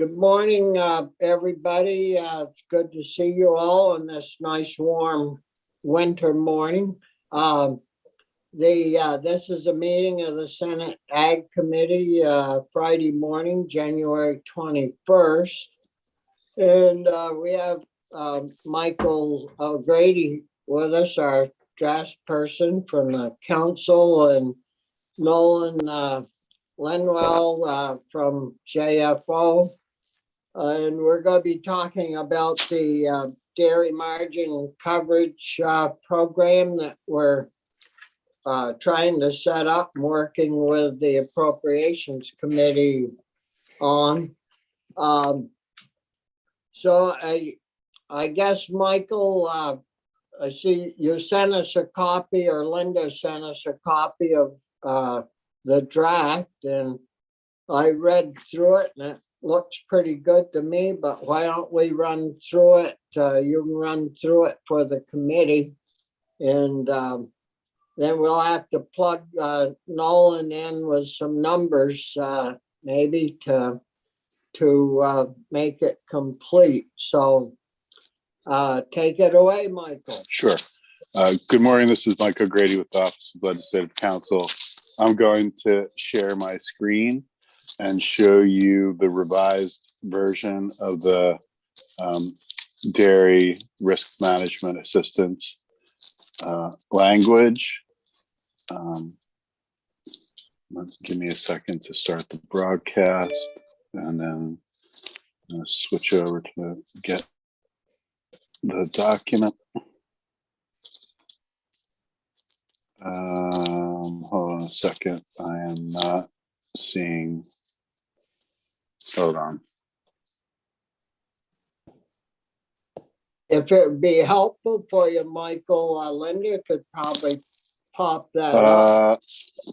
Good morning, everybody. It's good to see you all on this nice, warm winter morning. This is a meeting of the Senate Ag Committee, Friday morning, January 21st. And we have Michael Grady with us, our draft person from the council, and Nolan Lenwell from JFO. And we're going to be talking about the dairy margin coverage program that we're trying to set up and working with the Appropriations Committee on. So I guess, Michael, I see you sent us a copy, or Linda sent us a copy of the draft, and I read through it, and it looks pretty good to me, but why don't we run through it? You can run through it for the committee, and then we'll have to plug Nolan in with some numbers, maybe to make it complete. So take it away, Michael. Sure. Good morning. This is Michael Grady with the Office of Legislative Counsel. I'm going to share my screen and show you the revised version of the dairy risk management assistance language. Give me a second to start the broadcast, and then I'm going to switch over to get the document. Hold on a second. I am not seeing. Hold on. If it would be helpful for you, Michael, Linda could probably pop that up.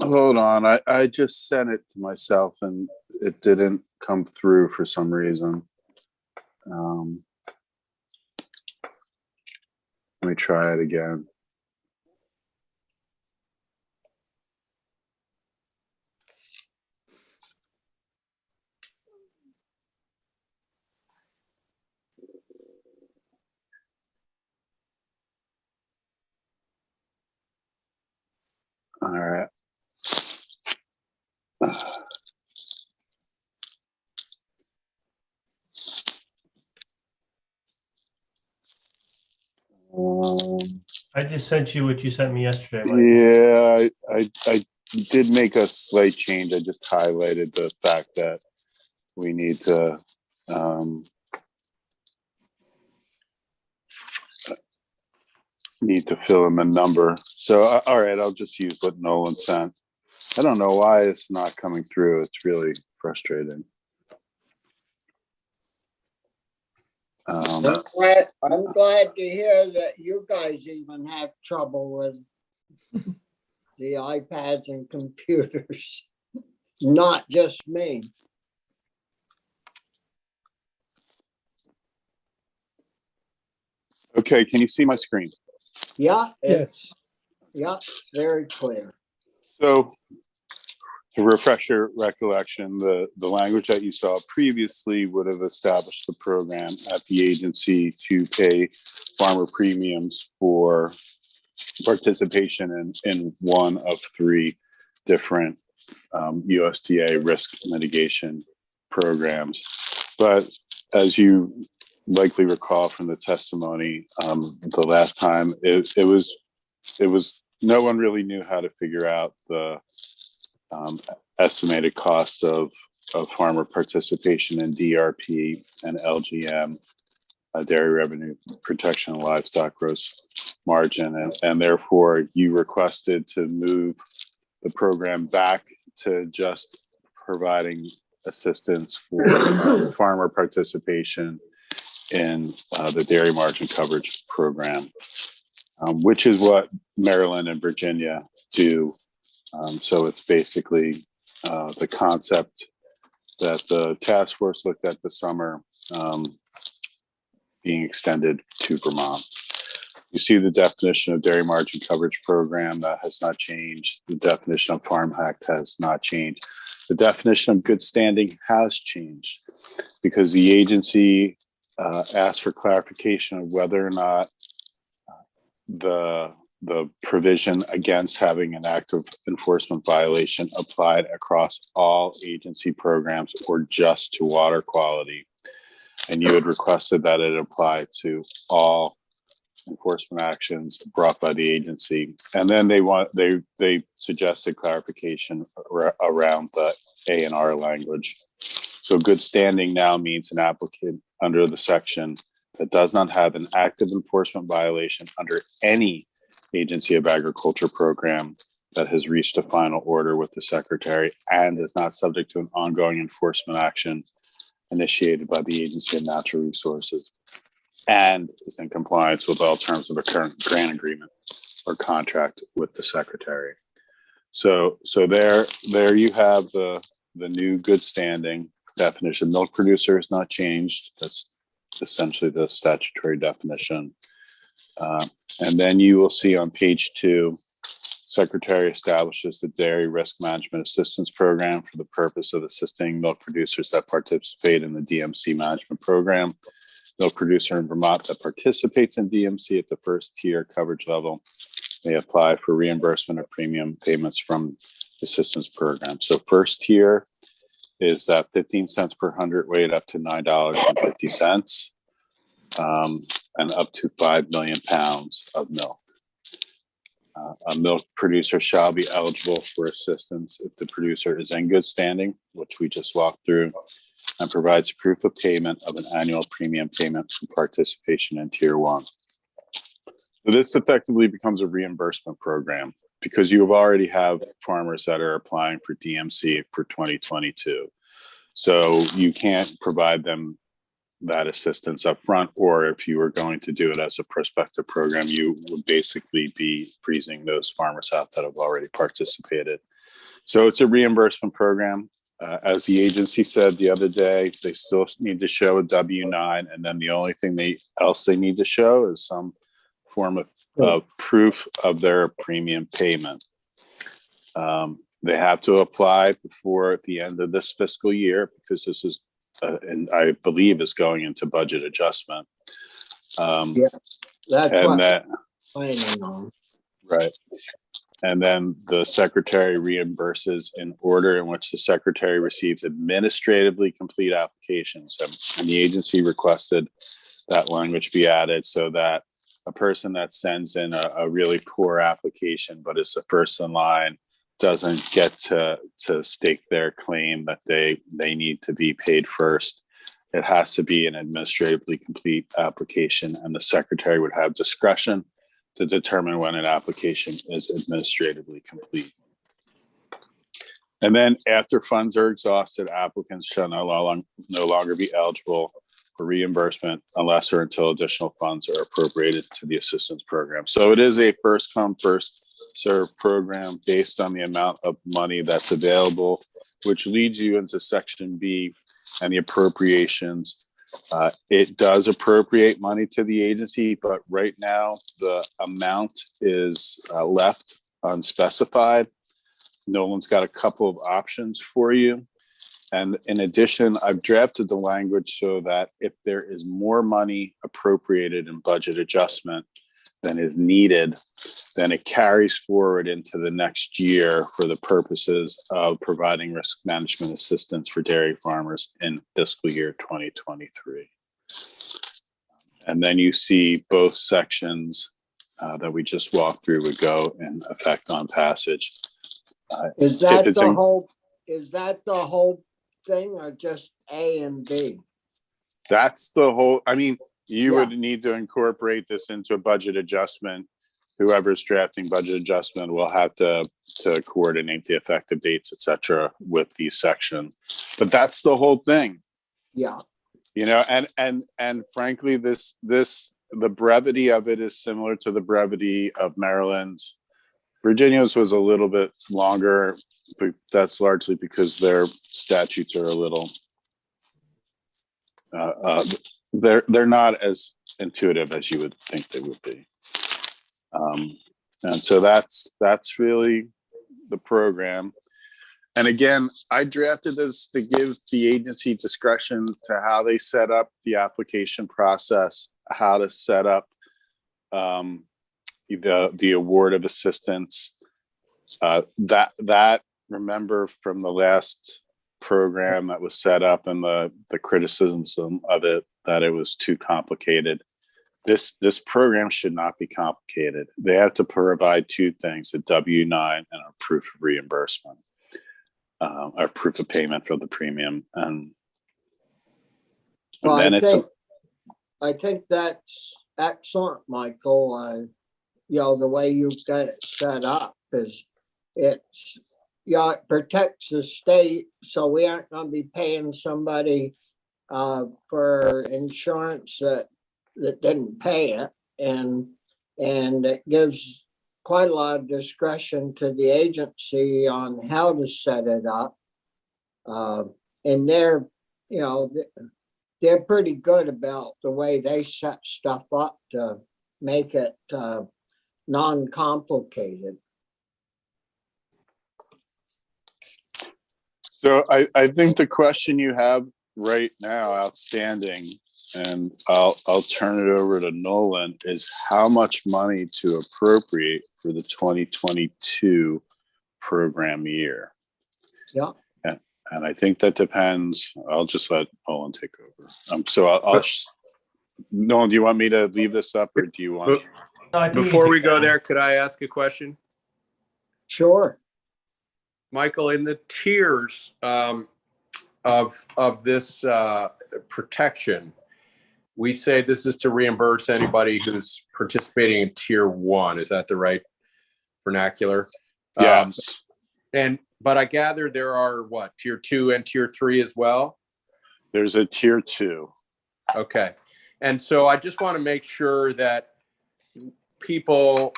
Hold on. I just sent it to myself and it didn't come through for some reason. Let me try it again. All right. I just sent you what you sent me yesterday, Mike. Yeah, I did make a slight change. I just highlighted the fact that we need to fill in the number. So, all right, I'll just use what Nolan sent. I don't know why it's not coming through. It's really frustrating. I'm glad to hear that you guys even have trouble with the iPads and computers, not just me. Okay, can you see my screen? Yeah, Yes. It's very clear. So, to refresh your recollection, the language that you saw previously would have established the program at the agency to pay farmer premiums for participation in one of three different USDA risk mitigation programs. But as you likely recall from the testimony, the last time it was no one really knew how to figure out the estimated cost of farmer participation in DRP and LGM, dairy revenue protection and livestock gross margin, and therefore you requested to move the program back to just providing assistance for farmer participation in the dairy margin coverage program, which is what Maryland and Virginia do. So it's basically the concept that the task force looked at this summer being extended to Vermont. You see the definition of dairy margin coverage program that has not changed. The definition of farm act has not changed. The definition of good standing has changed. because the agency asked for clarification of whether or not the provision against having an active enforcement violation applied across all agency programs or just to water quality. And you had requested that it apply to all enforcement actions brought by the agency. And then they suggested clarification around the A&R language. So good standing now means an applicant under the section that does not have an active enforcement violation under any Agency of Agriculture program that has reached a final order with the secretary and is not subject to an ongoing enforcement action initiated by the Agency of Natural Resources and is in compliance with all terms of a current grant agreement or contract with the secretary. So there you have the new good standing definition. Milk producer has not changed. That's essentially the statutory definition. And then you will see on page 2, Secretary establishes the Dairy Risk Management Assistance Program for the purpose of assisting milk producers that participate in the DMC management program. Milk producer in Vermont that participates in DMC at the first tier coverage level may apply for reimbursement of premium payments from the assistance program. So first tier is that 15 cents per hundredweight up to $9.50. And up to 5 million pounds of milk. A milk producer shall be eligible for assistance if the producer is in good standing, which we just walked through, and provides proof of payment of an annual premium payment from participation in Tier 1. So this effectively becomes a reimbursement program because you already have farmers that are applying for DMC for 2022. So you can't provide them that assistance up front, or if you were going to do it as a prospective program, you would basically be freezing those farmers out that have already participated. So it's a reimbursement program. As the agency said the other day, they still need to show a W-9, and then the only thing they need to show is some form of proof of their premium payment. They have to apply before the end of this fiscal year because this is and I believe is going into budget adjustment. Yeah, that's and what that I'm planning on. right. And then the secretary reimburses in order in which the secretary receives administratively complete applications. And the agency requested that language be added so that a person that sends in a really poor application, but is the first in line, doesn't get to stake their claim that they need to be paid first. It has to be an administratively complete application, and the secretary would have discretion to determine when an application is administratively complete. And then after funds are exhausted, applicants shall no longer be eligible for reimbursement unless or until additional funds are appropriated to the assistance program. So it is a first come, first serve program based on the amount of money that's available, which leads you into section B and the appropriations. It does appropriate money to the agency, but right now the amount is left unspecified. Nolan's got a couple of options for you. And in addition, I've drafted the language so that if there is more money appropriated in budget adjustment than is needed, then it carries forward into the next year for the purposes of providing risk management assistance for dairy farmers in fiscal year 2023. And then you see both sections that we just walked through would go in effect on passage. Is that the whole thing or just A and B? That's the whole, I mean, you would need to incorporate this into a budget adjustment. Whoever's drafting budget adjustment will have to coordinate the effective dates, et cetera, with these sections. But that's the whole thing. Yeah. You know, and frankly, the brevity of it is similar to the brevity of Maryland's. Virginia's was a little bit longer, but that's largely because their statutes are a little they're not as intuitive as you would think they would be. And so that's really the program. And again, I drafted this to give the agency discretion to how they set up the application process, how to set up the award of assistance. That remember from the last program that was set up and the criticisms of it, that it was too complicated. This program should not be complicated. They have to provide two things: a W-9 and a proof of reimbursement, or proof of payment for the premium. And Well, then I think that's excellent, Michael. The way you've got it set up is it protects the state, so we aren't going to be paying somebody for insurance that didn't pay it, and it gives quite a lot of discretion to the agency on how to set it up. And they're pretty good about the way they set stuff up to make it non-complicated. So I think the question you have right now outstanding, and I'll turn it over to Nolan, is how much money to appropriate for the 2022 program year. Yeah. And I think that depends. I'll just let Nolan take over. Nolan, do you want me to leave this up, or do you want? No, I think you Before can we take go that. there, could I ask a question? Sure. Michael, in the tiers of this protection, we say this is to reimburse anybody who's participating in tier 1. Is that the right vernacular? Yes. But I gather there are tier 2 and tier 3 as well? There's a tier 2. Okay. And so I just want to make sure that people,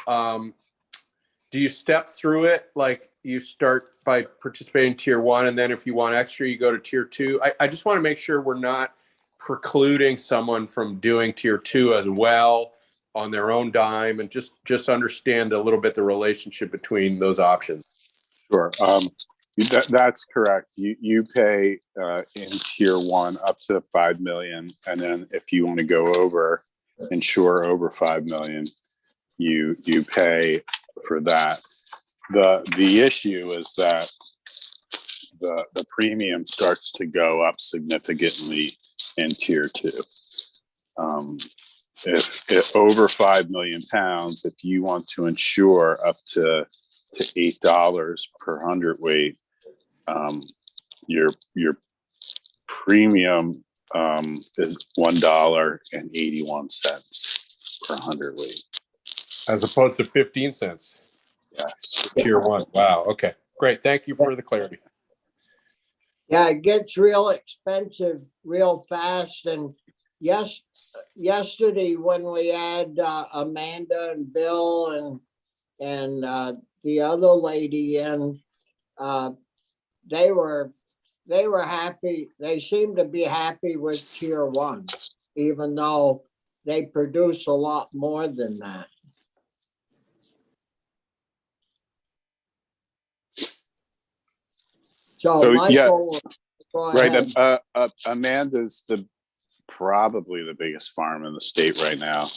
do you step through it? Like you start by participating in tier 1, and then if you want extra, you go to tier 2. I just want to make sure we're not precluding someone from doing tier 2 as well on their own dime, and just understand a little bit the relationship between those options. Sure. That's correct. You pay in tier 1 up to 5 million. And then if you want to go insure over 5 million, you pay for that. The issue is that the premium starts to go up significantly in tier 2. If over 5 million pounds, if you want to insure up to $8 per hundredweight, your premium is $1.81 per hundredweight, As opposed to 15 cents. yes. Tier 1. Wow. Okay. Great. Thank you for the clarity. Yeah, it gets real expensive real fast. And yesterday when we had Amanda and Bill and the other lady in, they were happy. They seemed to be happy with tier 1, even though they produce a lot more than that. So Michael, go ahead. Right. Amanda's probably the biggest farm in the state right now,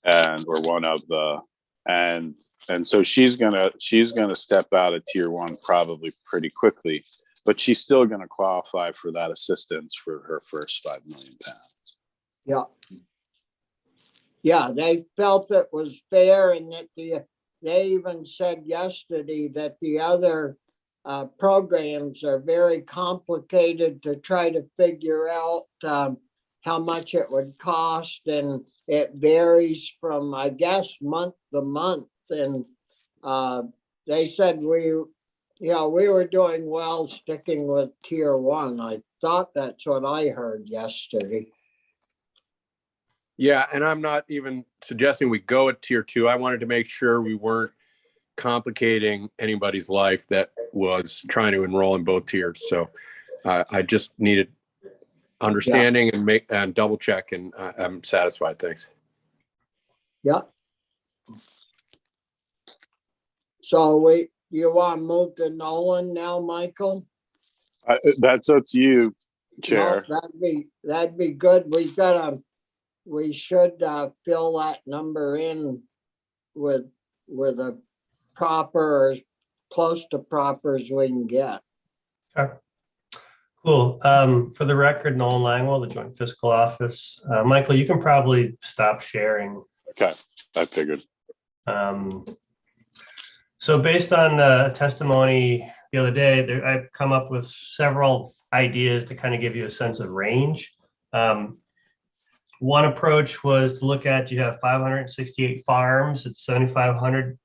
or one of the, and so she's gonna step out of tier 1 probably pretty quickly, but she's still gonna qualify for that assistance for her first 5 million pounds. Yeah. Yeah, they felt it was fair, and that they even said yesterday that the other programs are very complicated to try to figure out how much it would cost, and it varies from, I guess, month to month. And they said we were doing well sticking with tier 1. I thought that's what I heard yesterday. Yeah, and I'm not even suggesting we go at tier 2. I wanted to make sure we weren't complicating anybody's life that was trying to enroll in both tiers. So I just needed understanding and double check, and I'm satisfied. Thanks. Yeah. So you want to move to Nolan now, Michael? That's up to you, Chair. No, that'd be good. We should fill that number in with a proper, or as close to proper as we can get. Okay. Cool. For the record, Nolan Langwell, the Joint Fiscal Office. Michael, you can probably stop sharing. Okay, I figured. So based on the testimony the other day, I've come up with several ideas to kind of give you a sense of range. One approach was to look at, you have 568 farms, it's 7,500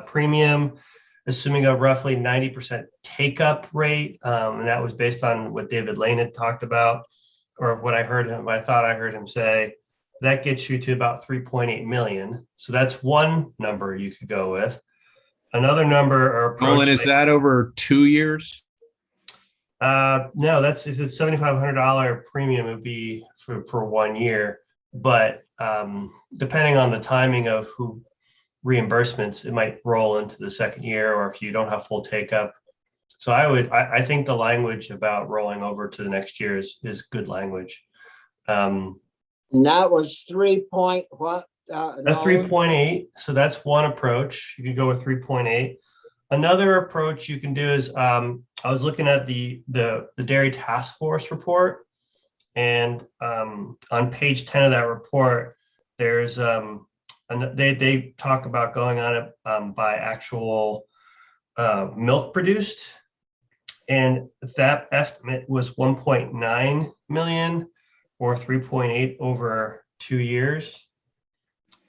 premium, assuming a roughly 90% take-up rate. And that was based on what David Lane had talked about, or what I thought I heard him say. That gets you to about 3.8 million. So that's one number you could go with. Another number or approach. Nolan, is that over 2 years? No, that's if it's $7,500 premium, it would be for 1 year. But depending on the timing of who reimbursements, it might roll into the second year, or if you don't have full take up. So I think the language about rolling over to the next year is good language. And that was 3 point what? That's Nolan? 3.8. So that's one approach. You could go with 3.8. Another approach you can do is I was looking at the Dairy Task Force report, and on page 10 of that report, there's they talk about going on it by actual milk produced, and that estimate was 1.9 million or 3.8 over 2 years.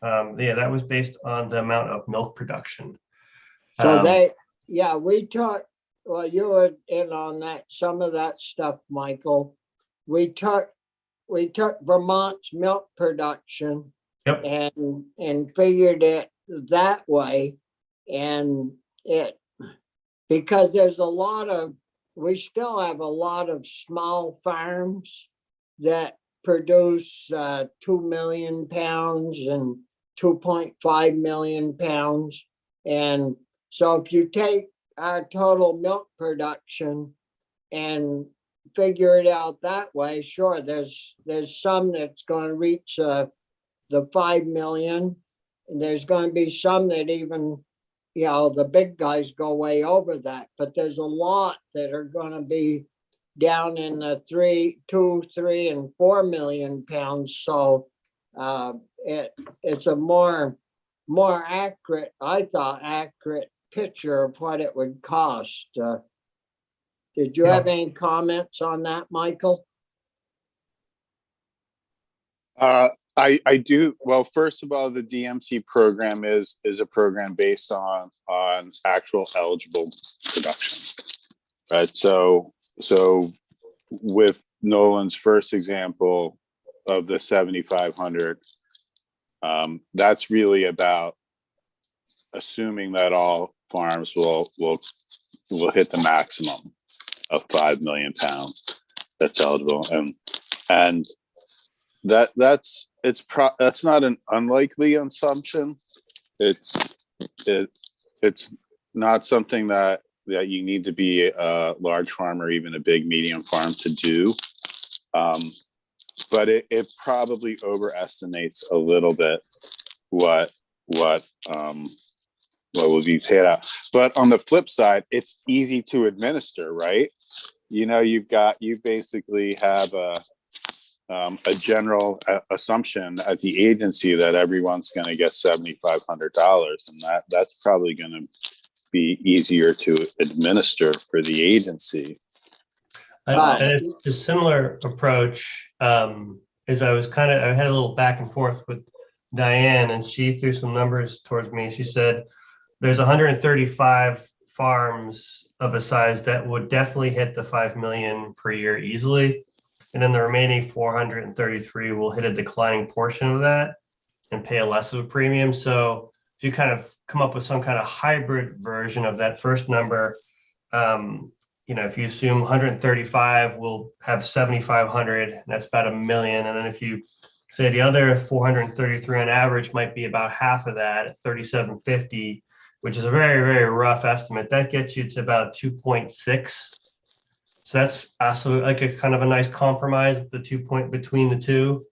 Yeah, that was based on the amount of milk production. So we took, well, you were in on that, some of that stuff, Michael. We took Vermont's milk production. Yep. And figured it that way. And because we still have a lot of small farms that produce 2 million pounds and 2.5 million pounds. And so if you take our total milk production and figure it out that way, sure, there's some that's going to reach the 5 million, and there's going to be some that even, the big guys go way over that, but there's a lot that are going to be down in the 2, 3, and 4 million pounds. So it's a more accurate, I thought, accurate picture of what it would cost. Did you have any comments on that, Michael? I do. Well, first of all, the DMC program is a program based on actual eligible production, right? So with Nolan's first example of the 7,500, that's really about assuming that all farms will hit the maximum of 5 million pounds that's eligible, and that's not an unlikely assumption. It's not something that you need to be a large farm or even a big medium farm to do, but it probably overestimates a little bit what will be paid out. But on the flip side, it's easy to administer, right? You basically have a general assumption at the agency that everyone's going to get $7,500, and that's probably going to be easier to administer for the agency. And it's a similar approach. Is I had a little back and forth with Diane, and she threw some numbers towards me. She said there's 135 farms of a size that would definitely hit the 5 million per year easily. And then the remaining 433 will hit a declining portion of that and pay a less of a premium. So if you kind of come up with some kind of hybrid version of that first number, if you assume 135 will have 7,500, and that's about $1 million. And then if you say the other 433 on average might be about half of that at 3,750, which is a very, very rough estimate, that gets you to about 2.6. So that's also like a kind of a nice compromise, between the two.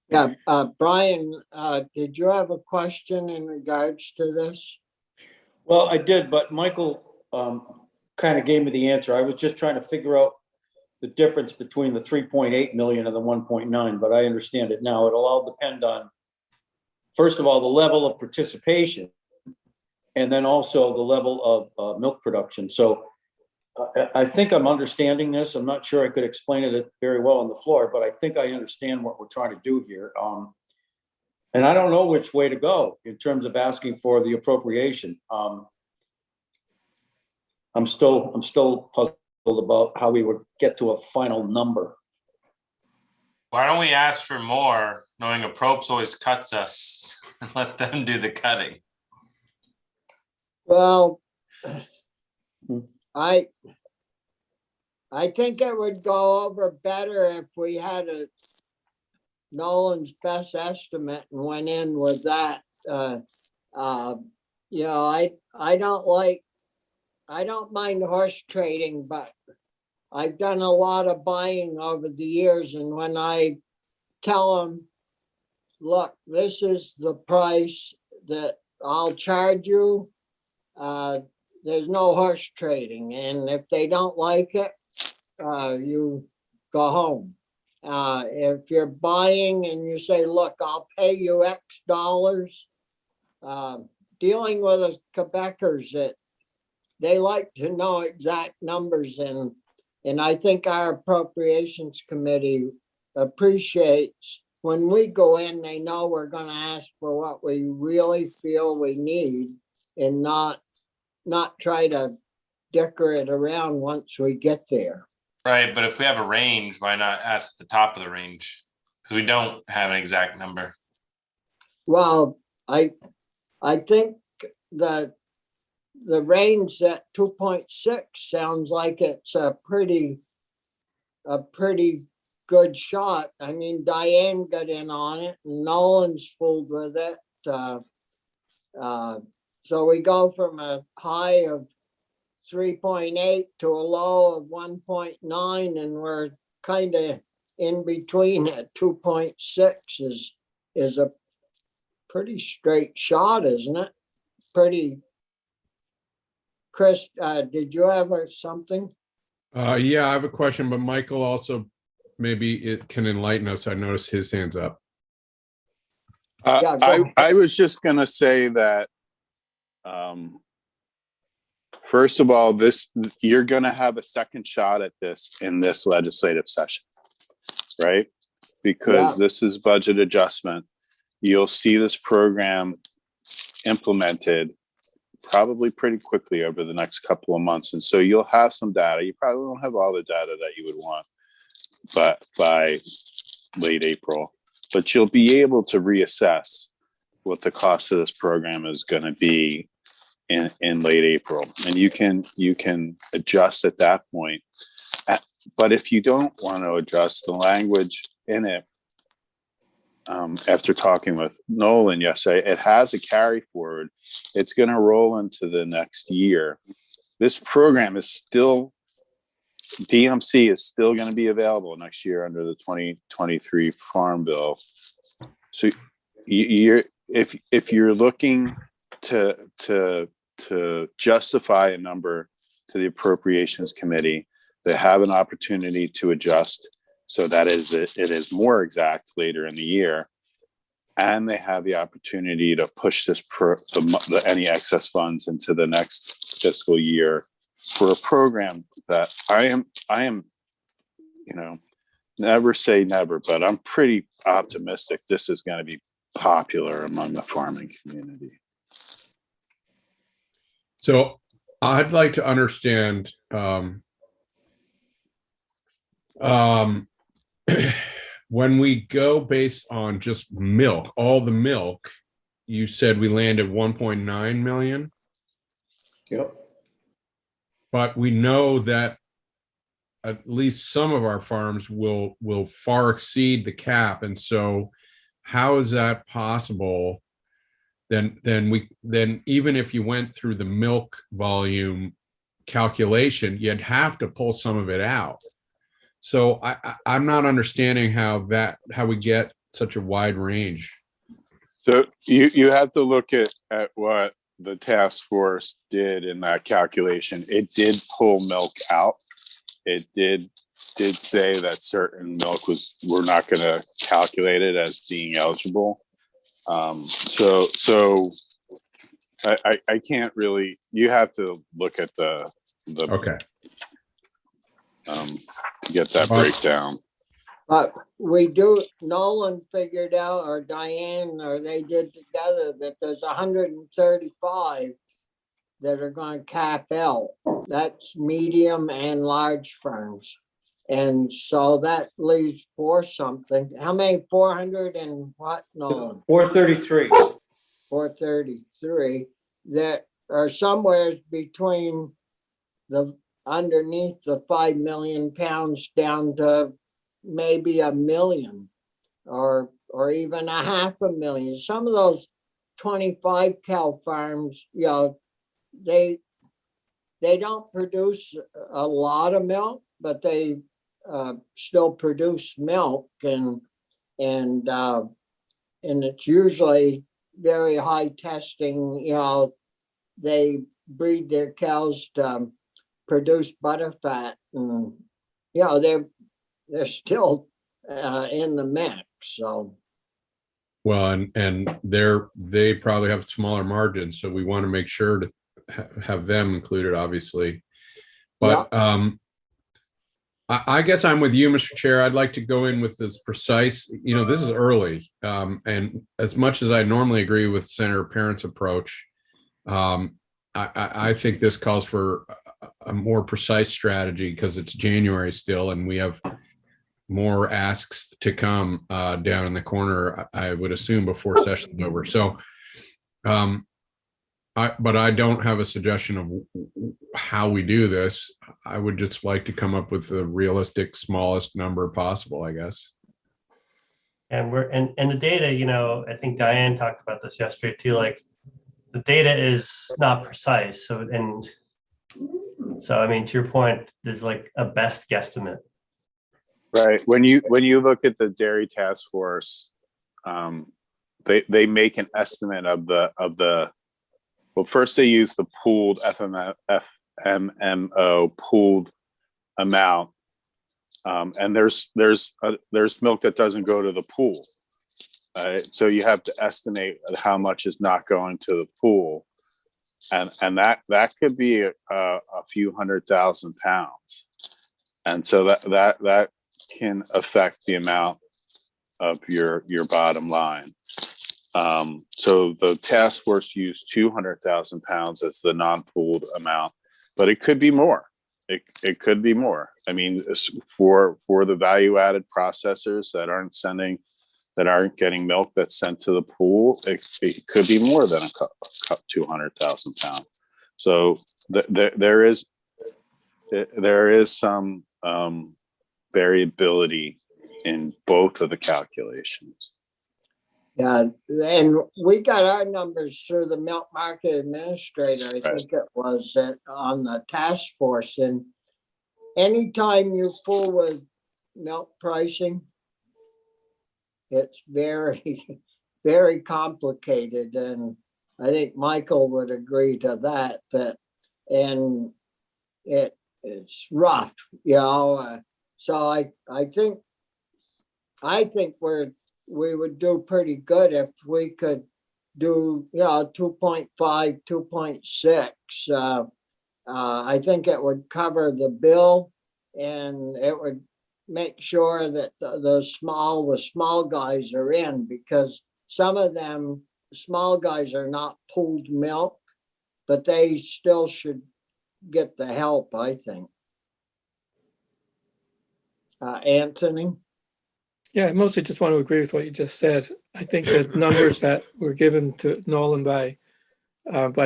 Yeah, Brian, did you have a question in regards to this? Well, I did, but Michael kind of gave me the answer. I was just trying to figure out the difference between the 3.8 million and the 1.9, but I understand it now. It'll all depend on, first of all, the level of participation, and then also the level of milk production. So I think I'm understanding this. I'm not sure I could explain it very well on the floor, but I think I understand what we're trying to do here. And I don't know which way to go in terms of asking for the appropriation. I'm still puzzled about how we would get to a final number. Why don't we ask for more, knowing approps always cuts us, and let them do the cutting? Well, I think it would go over better if we had Nolan's best estimate and went in with that. You know, I don't mind horse trading, but I've done a lot of buying over the years, and when I tell them, look, this is the price that I'll charge you, there's no horse trading, and if they don't like it, you go home. If you're buying and you say, look, I'll pay you X dollars, dealing with the Quebecers, that they like to know exact numbers, and I think our appropriations committee appreciates when we go in, they know we're going to ask for what we really feel we need, and not try to decorate around once we get there. Right, but if we have a range, why not ask at the top of the range? Because we don't have an exact number. Well, I think that the range at 2.6 sounds like it's a pretty good shot. I mean, Diane got in on it, and Nolan's fooled with it. So we go from a high of 3.8 to a low of 1.9, and we're kind of in between at 2.6 is a pretty straight shot, isn't it? Pretty. Chris, did you have something? Yeah, I have a question, but Michael also maybe it can enlighten us. I noticed his hands up. Yeah, go ahead. I was just going to say that, first of all, you're going to have a second shot at this in this legislative session, right? Because this is budget adjustment. You'll see this program implemented probably pretty quickly over the next couple of months. And so you'll have some data. You probably won't have all the data that you would want, but by late April, but you'll be able to reassess what the cost of this program is going to be in late April. And you can adjust at that point. But if you don't want to adjust the language in it, after talking with Nolan yesterday, it has a carry forward. It's going to roll into the next year. This program is still, DMC is still going to be available next year under the 2023 Farm Bill. So if you're looking to justify a number to the Appropriations Committee, they have an opportunity to adjust so that it is more exact later in the year, and they have the opportunity to push this any excess funds into the next fiscal year for a program that I am, never say never, but I'm pretty optimistic this is going to be popular among the farming community. So I'd like to understand when we go based on just milk, all the milk, you said we landed 1.9 million. Yep. But we know that at least some of our farms will far exceed the cap. And so how is that possible? Then even if you went through the milk volume calculation, you'd have to pull some of it out. So I'm not understanding how we get such a wide range. So you have to look at what the task force did in that calculation. It did pull milk out. It did say that certain milk we're not going to calculate it as being eligible. So I can't really. You have to look at the Okay. To get that breakdown. But Nolan figured out, or Diane, or they did together, that there's 135 that are going to cap out. That's medium and large firms. And so that leaves something. How many? 400 and what? No. 433. 433 that are somewhere between underneath the 5 million pounds down to maybe 1 million or even 500,000. Some of those 25 cow farms, they don't produce a lot of milk, but they still produce milk, and it's usually very high testing. They breed their cows to produce butter fat, and they're still in the mix. So, well, and they probably have smaller margins, so we want to make sure to have them included, obviously. But I guess I'm with you, Mr. Chair. I'd like to go in with this precise. This is early, and as much as I normally agree with Senator Parent's approach, I think this calls for a more precise strategy because it's January still, and we have more asks to come down in the corner, I would assume, before session's over. So, but I don't have a suggestion of how we do this. I would just like to come up with the realistic smallest number possible, I guess. And and the data, I think Diane talked about this yesterday too, like the data is not precise. So I mean, to your point, there's like a best guesstimate. Right. When you look at the dairy task force, they make an estimate of the well, first they use the pooled FMMO pooled amount, and there's milk that doesn't go to the pool. So you have to estimate how much is not going to the pool, and that could be a few 100,000 pounds, and so that can affect the amount of your bottom line. So the task force used 200,000 pounds as the non-pooled amount, but it could be more. It could be more. I mean, for the value-added processors that aren't getting milk that's sent to the pool, it could be more than a cup 200,000 pounds. So there is some variability in both of the calculations. Yeah, and we got our numbers through the milk market administrator. I think it was on the task force. And anytime you fool with milk pricing, it's very, very complicated. And I think Michael would agree to that. And it's rough, So I think we would do pretty good if we could do 2.5, 2.6. I think it would cover the bill, and it would make sure that the small guys are in, because some of them small guys are not pooled milk, but they still should get the help, I think. Anthony? Yeah, I mostly just want to agree with what you just said. I think the numbers that were given to Nolan by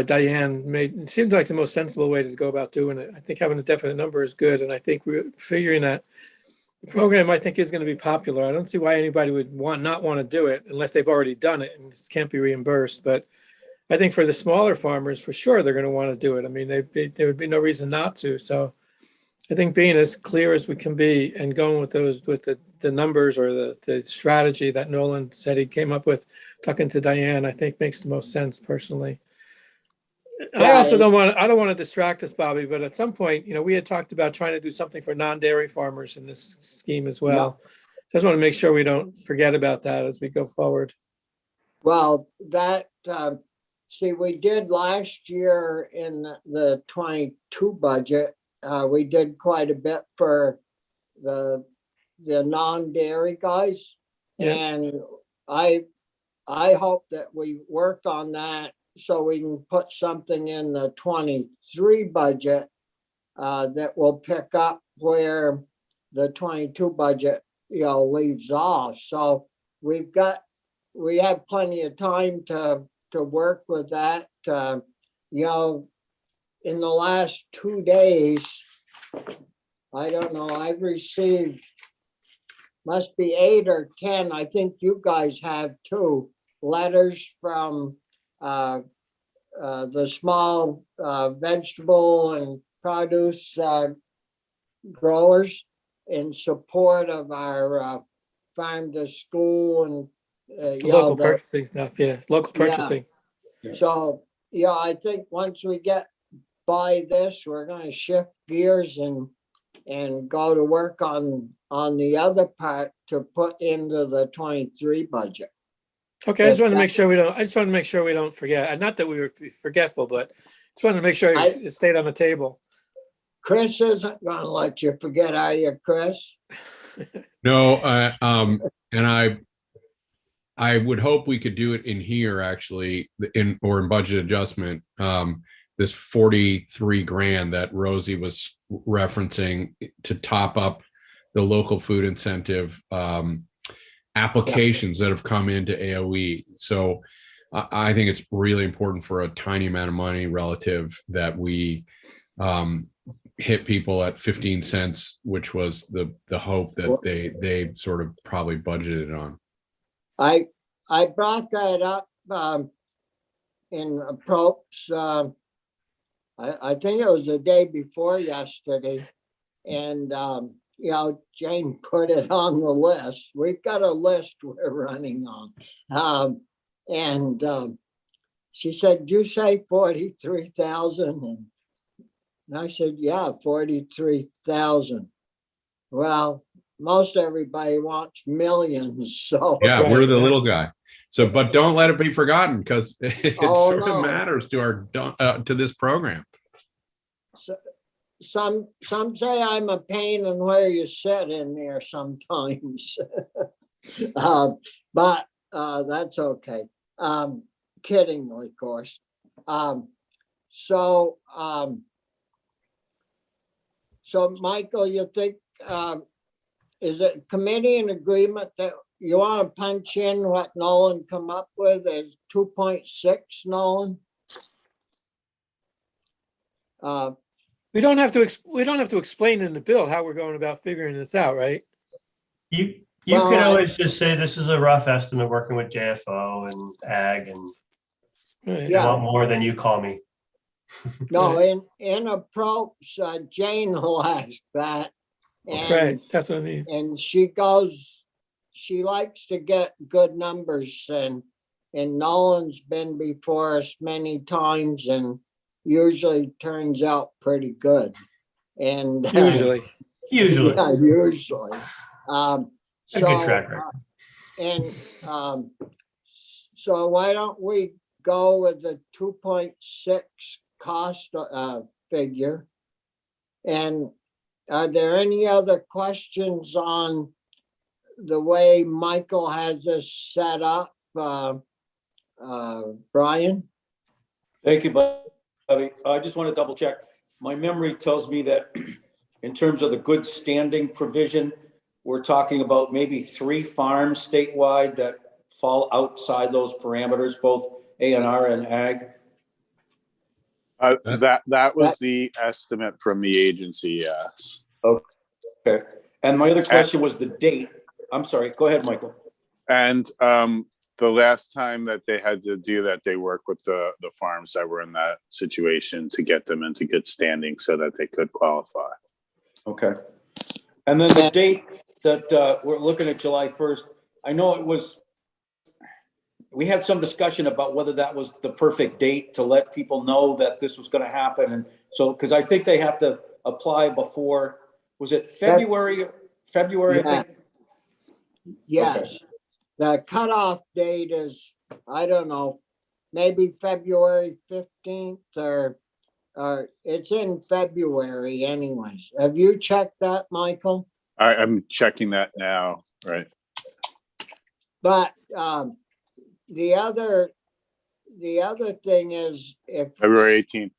Diane it seemed like the most sensible way to go about doing it. I think having a definite number is good, and I think we're figuring that The program, I think, is going to be popular. I don't see why anybody would not want to do it unless they've already done it and it can't be reimbursed. But I think for the smaller farmers, for sure, they're going to want to do it. I mean, there would be no reason not to. So I think being as clear as we can be and going with the numbers or the strategy that Nolan said he came up with, talking to Diane, I think makes the most sense personally. I also I don't want to distract us, Bobby, but at some point, we had talked about trying to do something for non-dairy farmers in this scheme as well. Just want to make sure we don't forget about that as we go forward. Well, see, we did last year in the 22 budget. We did quite a bit for the non-dairy guys. Yeah. And I hope that we work on that so we can put something in the 23 budget that will pick up where the 22 budget, leaves off. So we have plenty of time to work with that. In the last 2 days, I don't know, I've received, must be 8 or 10, I think you guys have too, letters from the small vegetable and produce growers in support of our farm to school and Local purchasing stuff. Yeah. Local purchasing. So, I think once we get by this, we're going to shift gears and go to work on the other part to put into the 23 budget. Okay, I just want to make sure we don't forget. And not that we were forgetful, but just wanted to make sure it stayed on the table. Chris isn't going to let you forget, are you, Chris? No, and I would hope we could do it in here actually, in budget adjustment. This 43 grand that Rosie was referencing to top up the local food incentive applications that have come into AOE. So I think it's really important for a tiny amount of money relative that we hit people at 15 cents, which was the hope that they sort of probably budgeted on. I brought that up in approach. I think it was the day before yesterday, and Jane put it on the list. We've got a list we're running on, and she said, "Did you say 43,000?" And I said, "Yeah, 43,000." Well, most everybody wants millions, so yeah, we're the little guy. So, but don't let it be forgotten, because it sort of matters to to this program. So, some say I'm a pain in where you sit in there sometimes, but that's okay. Kiddingly, of course. So Michael, you think is it committee in agreement that you want to punch in what Nolan come up with as 2.6, Nolan? We don't have to explain in the bill how we're going about figuring this out, right? You could always just say this is a rough estimate working with JFO and ag, and Right. I want more than you call me. No, in approach, Jane will ask that. And, right, that's what I mean. And she likes to get good numbers, and Nolan's been before us many times and usually turns out pretty good. And Usually. Yeah, usually. A good track record. So why don't we go with the 2.6 cost figure? And are there any other questions on the way Michael has this set up? Brian? Thank you, Bobby. I just want to double check. My memory tells me that in terms of the good standing provision, we're talking about maybe 3 farms statewide that fall outside those parameters, both A&R and ag. That was the estimate from the agency, yes. Okay. And my other question was the date. I'm sorry, go ahead, Michael. And the last time that they had to do that, they worked with the farms that were in that situation to get them into good standing so that they could qualify. Okay. And then the date that we're looking at, July 1st, I know it was, we had some discussion about whether that was the perfect date to let people know that this was going to happen. And so, because I think they have to apply before, was it February, I Yeah. think? Yes, the cutoff date is, I don't know, maybe February 15th or it's in February anyways. Have you checked that, Michael? I'm checking that now, right? But the other thing is if February 18th.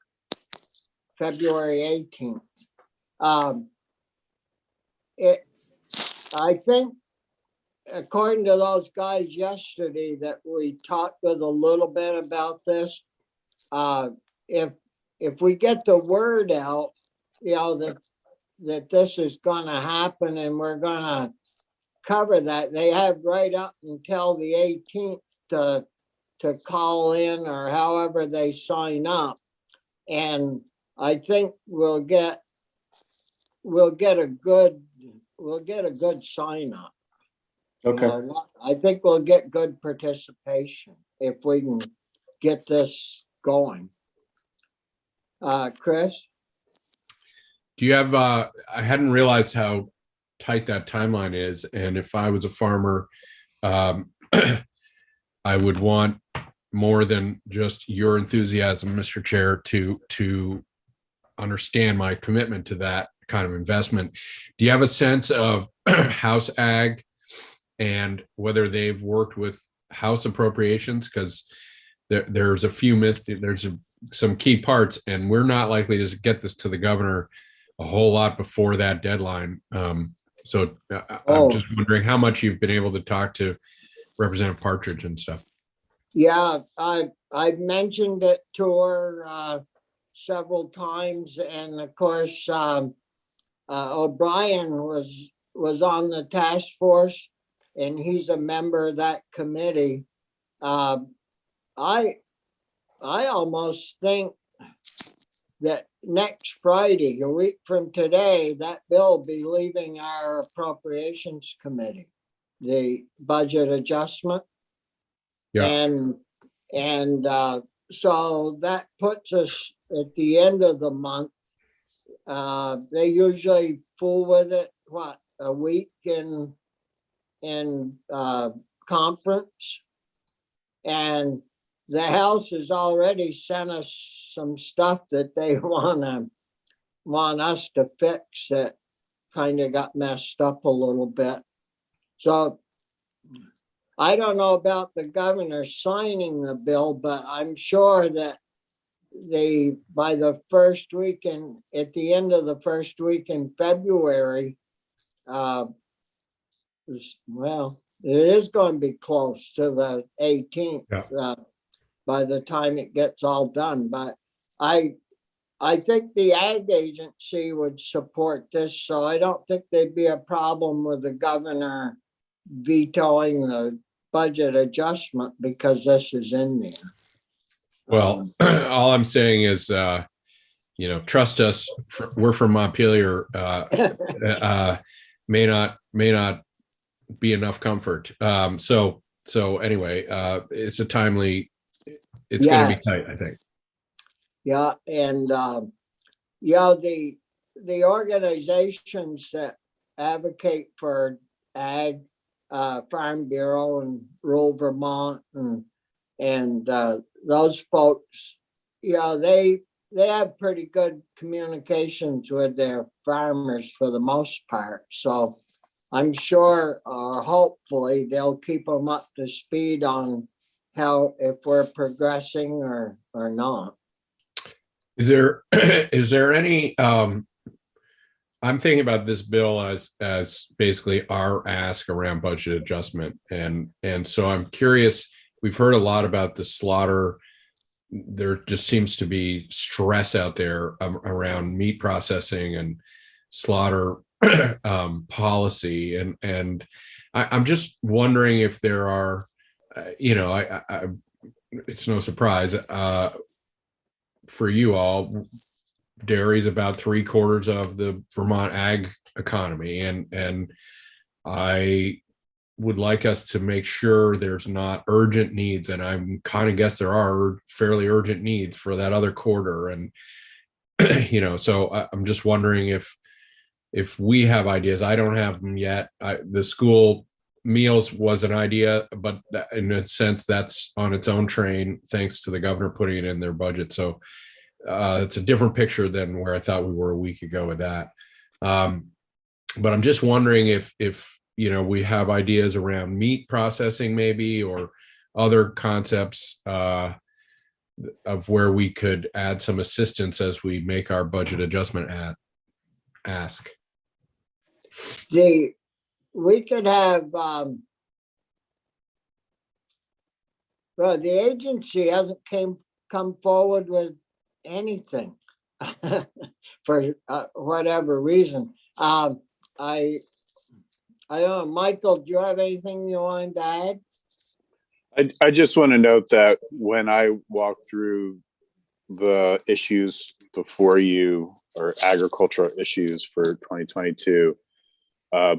February 18th. I think according to those guys yesterday that we talked with a little bit about this, if we get the word out, you know, that this is gonna happen and we're gonna cover that, they have right up until the 18th to call in or however they sign up. And I think we'll get a good sign up. Okay. I think we'll get good participation if we can get this going. Chris? Do you have, I hadn't realized how tight that timeline is. And if I was a farmer, I would want more than just your enthusiasm, Mr. Chair, to understand my commitment to that kind of investment. Do you have a sense of House Ag and whether they've worked with House appropriations? Because there's a few some key parts, and we're not likely to get this to the governor a whole lot before that deadline. So I'm just wondering how much you've been able to talk to Representative Partridge and stuff. Yeah, I mentioned it to her several times, and of course O'Brien was on the task force, and he's a member of that committee. I almost think that next Friday, a week from today, that bill will be leaving our appropriations committee, the budget adjustment. Yeah. And so that puts us at the end of the month. They usually fool with it, a week in conference. And the House has already sent us some stuff that they want us to fix that kind of got messed up a little bit. So I don't know about the governor signing the bill, but I'm sure that by the first week at the end of the first week in February, well, it is going to be close to the 18th. Yeah. By the time it gets all done. But I think the ag agency would support this, so I don't think there'd be a problem with the governor vetoing the budget adjustment because this is in there. Well, all I'm saying is, trust us. We're from Montpelier. May not be enough comfort. So anyway, it's a timely. It's going to be tight, I think. Yeah, and the organizations that advocate for ag, Farm Bureau and Rural Vermont and those folks, they have pretty good communications with their farmers for the most part. So I'm sure, or hopefully, they'll keep them up to speed on how, if we're progressing or not. Is there any I'm thinking about this bill as basically our ask around budget adjustment, and so I'm curious. We've heard a lot about the slaughter. There just seems to be stress out there around meat processing and slaughter policy, and I'm just wondering if there are, it's no surprise for you all, dairy is about 3/4 of the Vermont ag economy, and I would like us to make sure there's not urgent needs, and I'm kind of guess there are fairly urgent needs for that other quarter, and so I'm just wondering if we have ideas. I don't have them yet. The school meals was an idea, but in a sense that's on its own train thanks to the governor putting it in their budget. So it's a different picture than where I thought we were a week ago with that. But I'm just wondering if we have ideas around meat processing maybe, or other concepts of where we could add some assistance as we make our budget adjustment ask. We could have, well, the agency hasn't come forward with anything for whatever reason. I don't know, Michael, do you have anything you wanted to add? I just want to note that when I walked through the issues before you, or agricultural issues for 2022,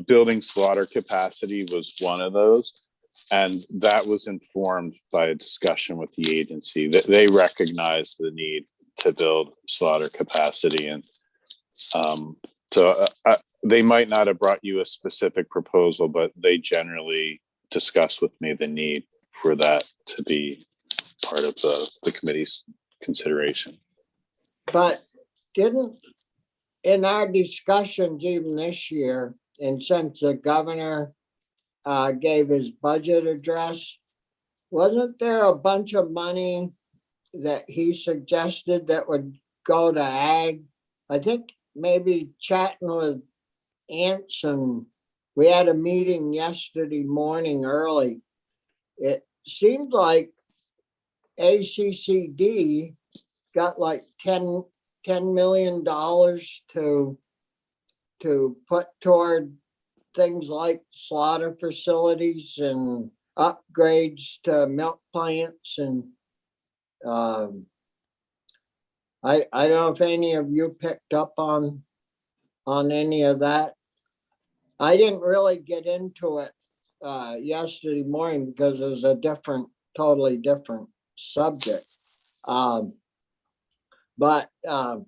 building slaughter capacity was one of those. And that was informed by a discussion with the agency that they recognize the need to build slaughter capacity. And they might not have brought you a specific proposal, but they generally discussed with me the need for that to be part of the committee's consideration. But in our discussions even this year, and since the governor gave his budget address, wasn't there a bunch of money that he suggested that would go to ag? I think maybe chatting with Anson, we had a meeting yesterday morning early. It seemed like ACCD got like $10 million to put toward things like slaughter facilities and upgrades to milk plants. And I don't know if any of you picked up on any of that. I didn't really get into it yesterday morning because it was a totally different subject. But I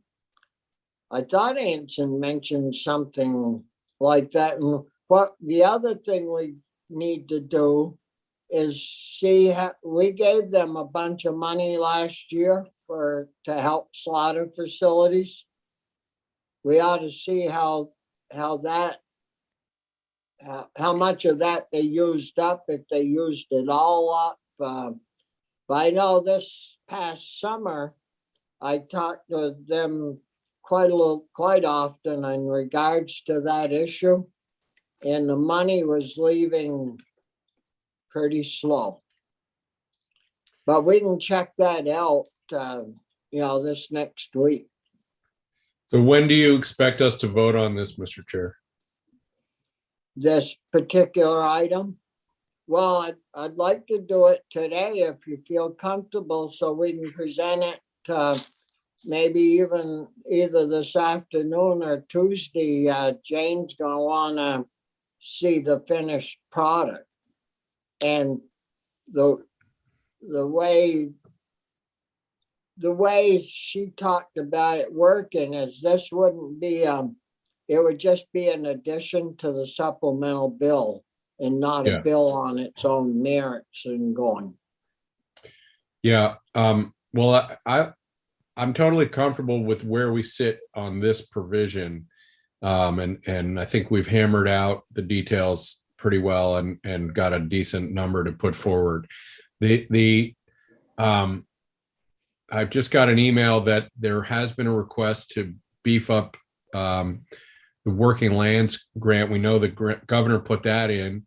thought Anson mentioned something like that. And what the other thing we need to do is see how we gave them a bunch of money last year to help slaughter facilities. We ought to see how much of that they used up, if they used it all up. But I know this past summer, I talked to them quite often in regards to that issue, and the money was leaving pretty slow. But we can check that out, this next week. So when do you expect us to vote on this, Mr. Chair? This particular item? Well, I'd like to do it today if you feel comfortable, so we can present it maybe even either this afternoon or Tuesday. Jane's gonna wanna see the finished product. And the way she talked about it working is this wouldn't be, it would just be an addition to the supplemental bill and not a bill on its own merits and going. Yeah. Well, I'm totally comfortable with where we sit on this provision. And I think we've hammered out the details pretty well and got a decent number to put forward. I've just got an email that there has been a request to beef up the working lands grant. We know the governor put that in,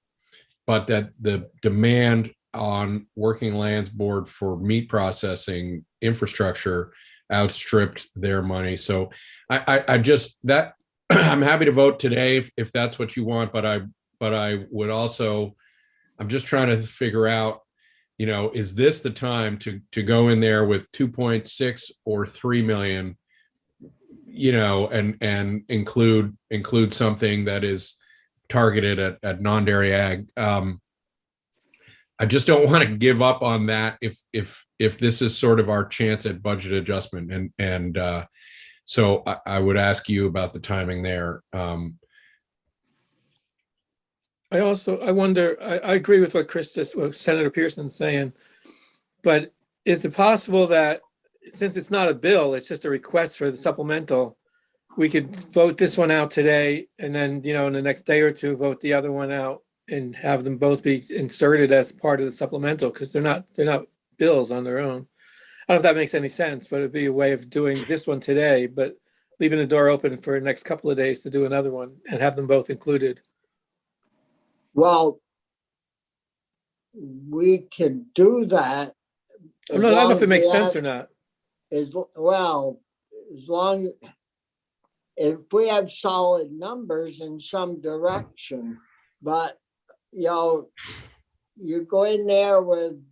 but that the demand on working lands board for meat processing infrastructure outstripped their money. So I just, that I'm happy to vote today if that's what you want, but I would also, I'm just trying to figure out, is this the time to go in there with 2.6 or 3 million, and include something that is targeted at non-dairy ag. I just don't want to give up on that if this is sort of our chance at budget adjustment, and so I would ask you about the timing there. I wonder, I agree with what Senator Pearson's saying, but is it possible that since it's not a bill, it's just a request for the supplemental, we could vote this one out today and then, in the next day or two, vote the other one out and have them both be inserted as part of the supplemental, because they're not bills on their own. I don't know if that makes any sense, but it'd be a way of doing this one today, but leaving the door open for the next couple of days to do another one and have them both included. Well, we could do that. I don't know if it makes sense or not. As long if we have solid numbers in some direction, but you go in there with,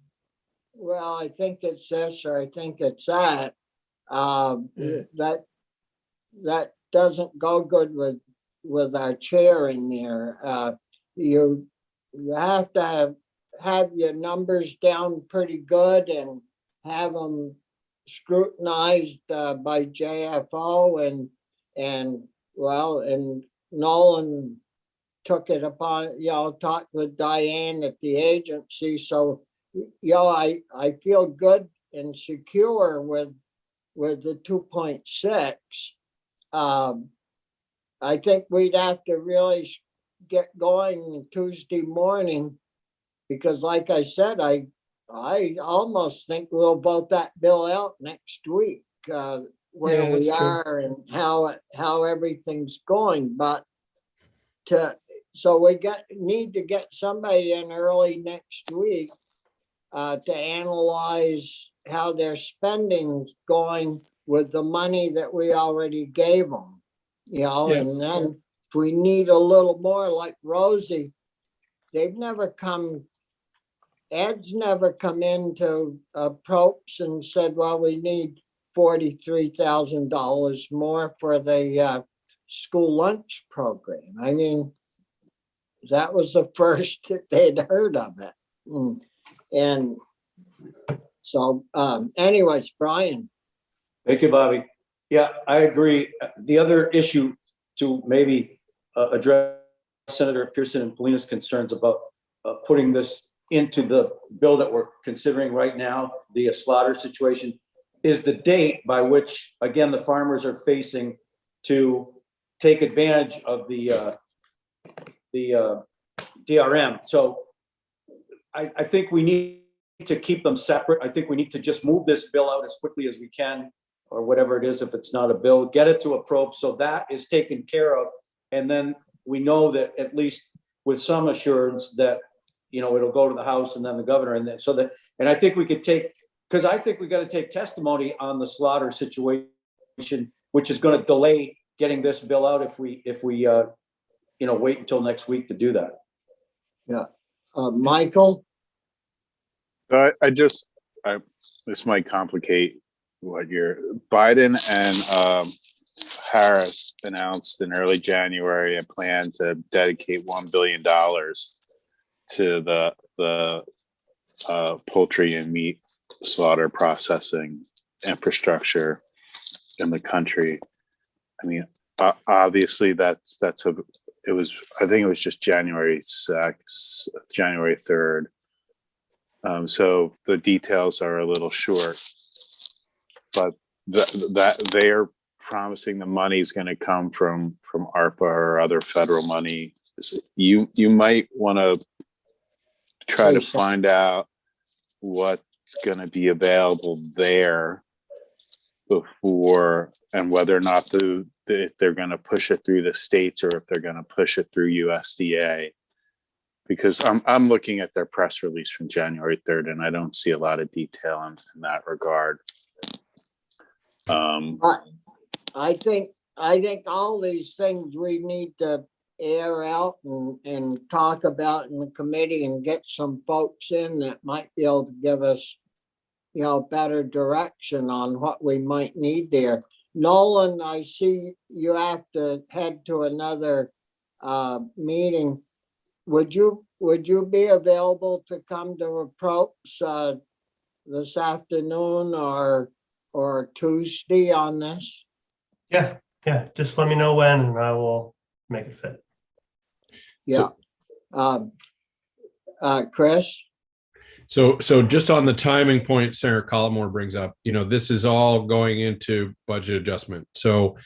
well, I think it's this or I think it's that. That doesn't go good with our chair in there. You have to have your numbers down pretty good and have them scrutinized by JFO and Nolan took it upon, talked with Diane at the agency. So, I feel good and secure with the 2.6. I think we'd have to really get going Tuesday morning, because like I said, I almost think we'll vote that bill out next week, where we are and how everything's going. But so we need to get somebody in early next week to analyze how their spending's going with the money that we already gave them, and then if we need a little more, like Rosie, Ed's never come into Propes and said, well, we need $43,000 more for the school lunch program. I mean, that was the first that they'd heard of it. And so anyways, Brian. Thank you, Bobby. Yeah, I agree. The other issue to maybe address Senator Pearson and Polina's concerns about putting this into the bill that we're considering right now, the slaughter situation, is the date by which, again, the farmers are facing to take advantage of the DRM. So I think we need to keep them separate. I think we need to just move this bill out as quickly as we can, or whatever it is, if it's not a bill, get it to a probe so that is taken care of. And then we know that at least with some assurance that, it'll go to the House and then the governor. And then and I think we could because I think we got to take testimony on the slaughter situation, which is going to delay getting this bill out if we wait until next week to do that. Yeah. Michael? This might complicate what Biden and Harris announced in early January a plan to dedicate $1 billion to the poultry and meat slaughter processing infrastructure in the country. I mean, obviously I think it was just January 6th, January 3rd. So the details are a little short, but that they are promising the money is going to come from ARPA or other federal money. You might want to try to find out what's going to be available there before, and whether or not if they're going to push it through the states or if they're going to push it through USDA. Because I'm looking at their press release from January 3rd, and I don't see a lot of detail in that regard. I think I think all these things we need to air out and talk about in the committee and get some folks in that might be able to give us, better direction on what we might need there. Nolan, I see you have to head to another meeting. Would you be available to come to approach this afternoon or Tuesday on this? Yeah, just let me know when and I will make it fit. Yeah. Chris? So just on the timing point, Senator Collmore brings up, this is all going into budget adjustment. So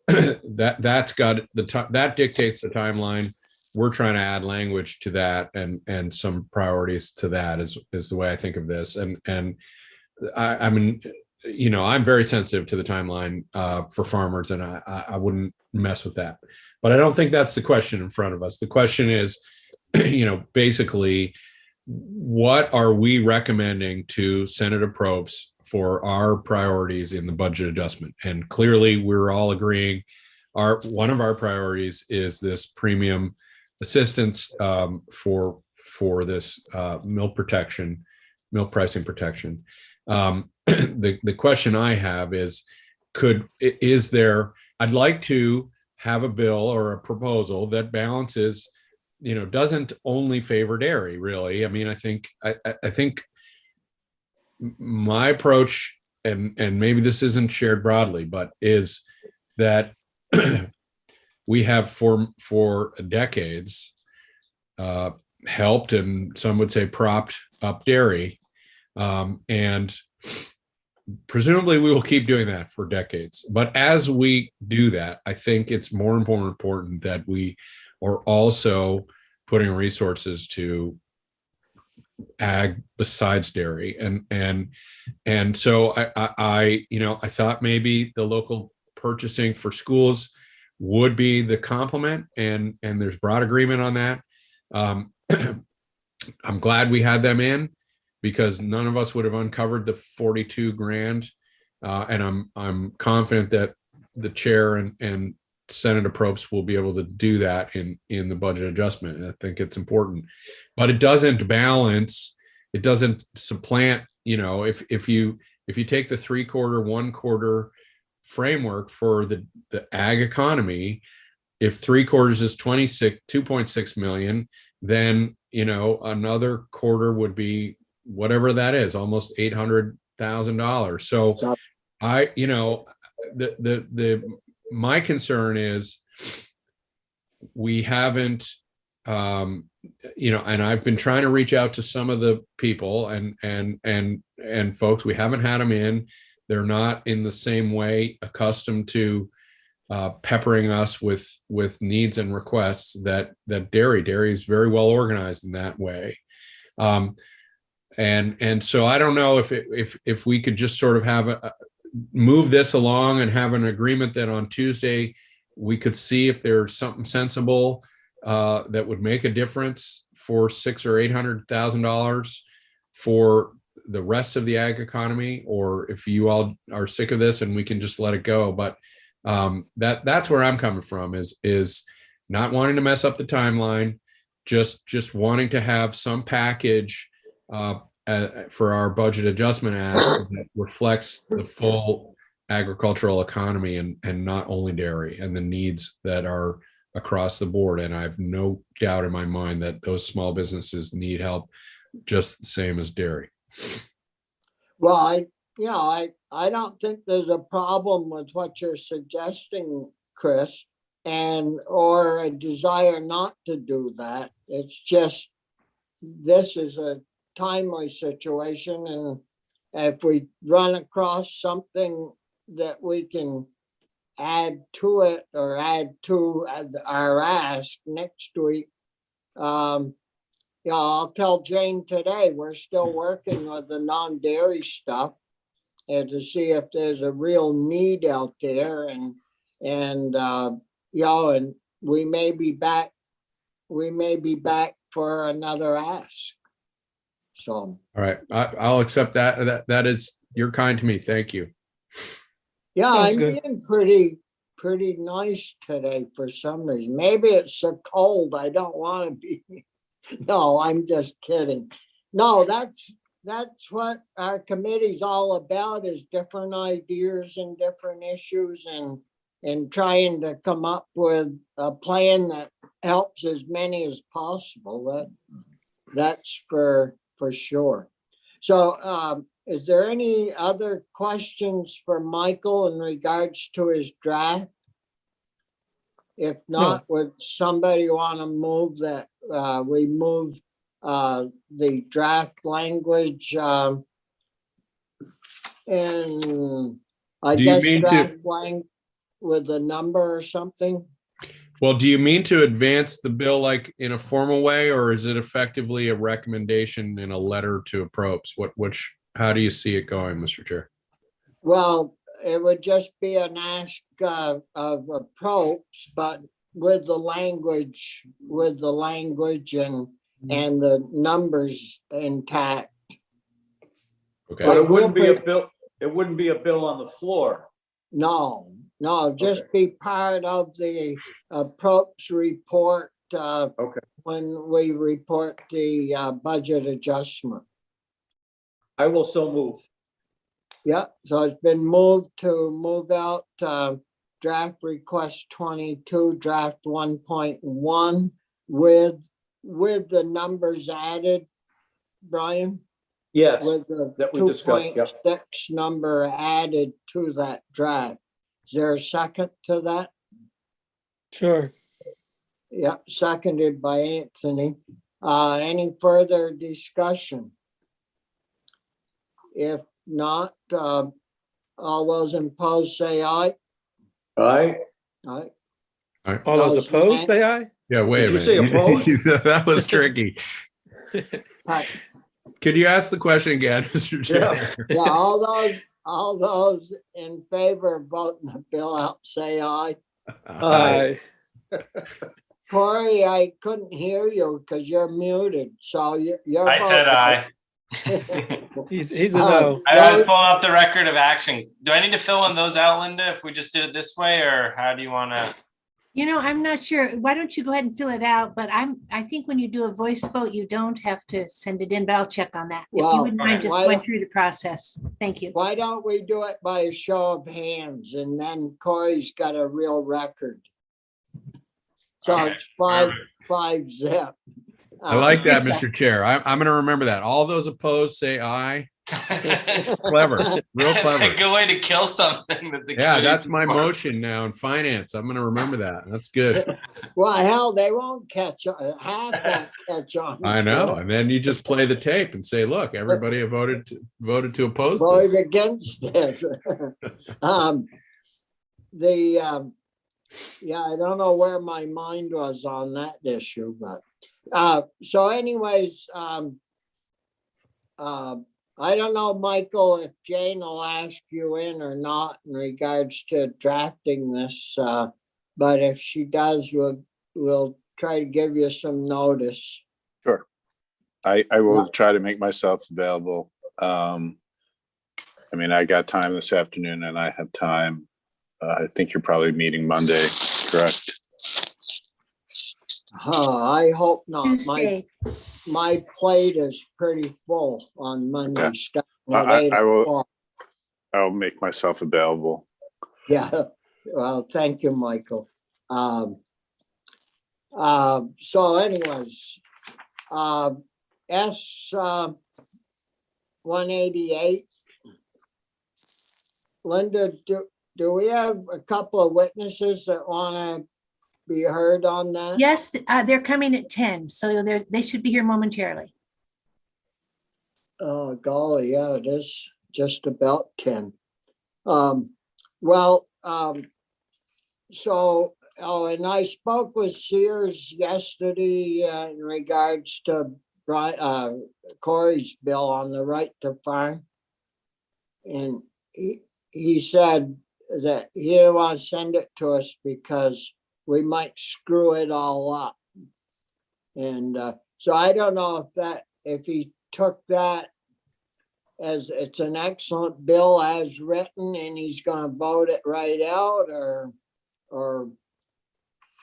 that's got that dictates the timeline. We're trying to add language to that and some priorities to that is the way I think of this. And I mean, I'm very sensitive to the timeline for farmers, and I wouldn't mess with that. But I don't think that's the question in front of us. The question is, basically, what are we recommending to Senator Probst for our priorities in the budget adjustment? And clearly, we're all agreeing one of our priorities is this premium assistance for this milk pricing protection. The question I have is, I'd like to have a bill or a proposal that balances, doesn't only favor dairy, really. I mean, I think my approach, and maybe this isn't shared broadly, but is that we have for decades helped, and some would say propped up dairy. And presumably we will keep doing that for decades. But as we do that, I think it's more and more important that we are also putting resources to ag besides dairy. And so I thought maybe the local purchasing for schools would be the complement, and there's broad agreement on that. I'm glad we had them in, because none of us would have uncovered the 42 grand. And I'm confident that the chair and Senator Probst will be able to do that in the budget adjustment. I think it's important, but it doesn't balance. It doesn't supplant, if you take the 3/4, 1/4 framework for the ag economy, if 3/4 is 2.6 million, then, another quarter would be whatever that is, almost $800,000. So my concern is we haven't, and I've been trying to reach out to some of the people and folks. We haven't had them in. They're not in the same way accustomed to peppering us with needs and requests that dairy is very well organized in that way. And so I don't know if we could just sort of move this along and have an agreement that on Tuesday we could see if there's something sensible that would make a difference for $600,000 or $800,000 for the rest of the ag economy, or if you all are sick of this and we can just let it go. But that's where I'm coming from, is not wanting to mess up the timeline, just wanting to have some package for our budget adjustment act that reflects the full agricultural economy and not only dairy and the needs that are across the board. And I have no doubt in my mind that those small businesses need help just the same as dairy. Well, I don't think there's a problem with what you're suggesting, Chris, or a desire not to do that. It's just, this is a timely situation, and if we run across something that we can add to it or add to our ask next week, I'll tell Jane today we're still working with the non-dairy stuff and to see if there's a real need out there, and we may be back for another ask. So, all right, I'll accept that. That is, you're kind to me. Thank you. Yeah, Sounds I'm good. being pretty pretty nice today for some reason. Maybe it's so cold, I don't want to be. No, I'm just kidding. No, that's what our committee's all about, is different ideas and different issues, and trying to come up with a plan that helps as many as possible. That's for sure. So is there any other questions for Michael in regards to his draft? If not, would somebody want to move that we move the draft language and I Do you guess mean to- draft language with a number or something? Well, do you mean to advance the bill like in a formal way, or is it effectively a recommendation in a letter to approps? How do you see it going, Mr. Chair? Well, it would just be an ask of approach, but with the language and the numbers intact. Okay. But Like, it wouldn't be a we'll bill, it wouldn't be a bill on the floor. No, just be part of the approach report Okay. when we report the budget adjustment. I will so move. Yeah, so it's been moved to move out draft request 22, draft 1.1 with the numbers added, Brian? Yes, With the that we discussed, yeah. 2.6 number added to that draft. Is there a second to that? Sure. Yep, seconded by Anthony. Any further discussion? If not, all those opposed say aye. Aye. Aye. All those Those opposed, nay. say aye. Yeah, wait Did a you say minute. opposed? That was tricky. Aye. Could you ask the question again, Mr. Chair? Yeah, all those in favor of voting the bill out, say aye. Aye. Corey, I couldn't hear you because you're muted, so you're. I said aye. He's a no. I was pulling up the record of action. Do I need to fill in those out, Linda, if we just did it this way, or how do you want to? I'm not sure. Why don't you go ahead and fill it out? But I think when you do a voice vote, you don't have to send it in, but I'll check on that. If Well, you wouldn't mind okay. just Why going don't- through the process. Thank you. Why don't we do it by a show of hands, and then Corey's got a real record. So Okay, it's perfect. five zip. I like that, Mr. Chair. I'm going to remember that. All those opposed, say aye. Clever, real It's a clever. good way to kill something. That the Yeah, committee that's my support. motion now in finance. I'm going to remember that. That's good. Well, hell, they won't catch on. Half won't catch on. I to know. it. And then you just play the tape and say, look, everybody have voted to oppose Voted this. against this. Yeah, I don't know where my mind was on that issue, but so anyways, I don't know, Michael, if Jane will ask you in or not in regards to drafting this, but if she does, we'll try to give you some notice. Sure. I will try to make myself available. I mean, I got time this afternoon and I have time. I think you're probably meeting Monday, correct? I hope not. Tuesday. My plate is pretty full on Monday. Okay. Starting at I 8 will- o'clock. I'll make myself available. Yeah, well, thank you, Michael. So anyways, S 188. Linda, do we have a couple of witnesses that want to be heard on that? Yes, they're coming at 10, so they should be here momentarily. Oh, golly, yeah, it is just about 10. And I spoke with Sears yesterday in regards to Corey's bill on the right to farm. And he said that he didn't want to send it to us because we might screw it all up. And so I don't know if he took that as it's an excellent bill as written and he's going to vote it right out, or or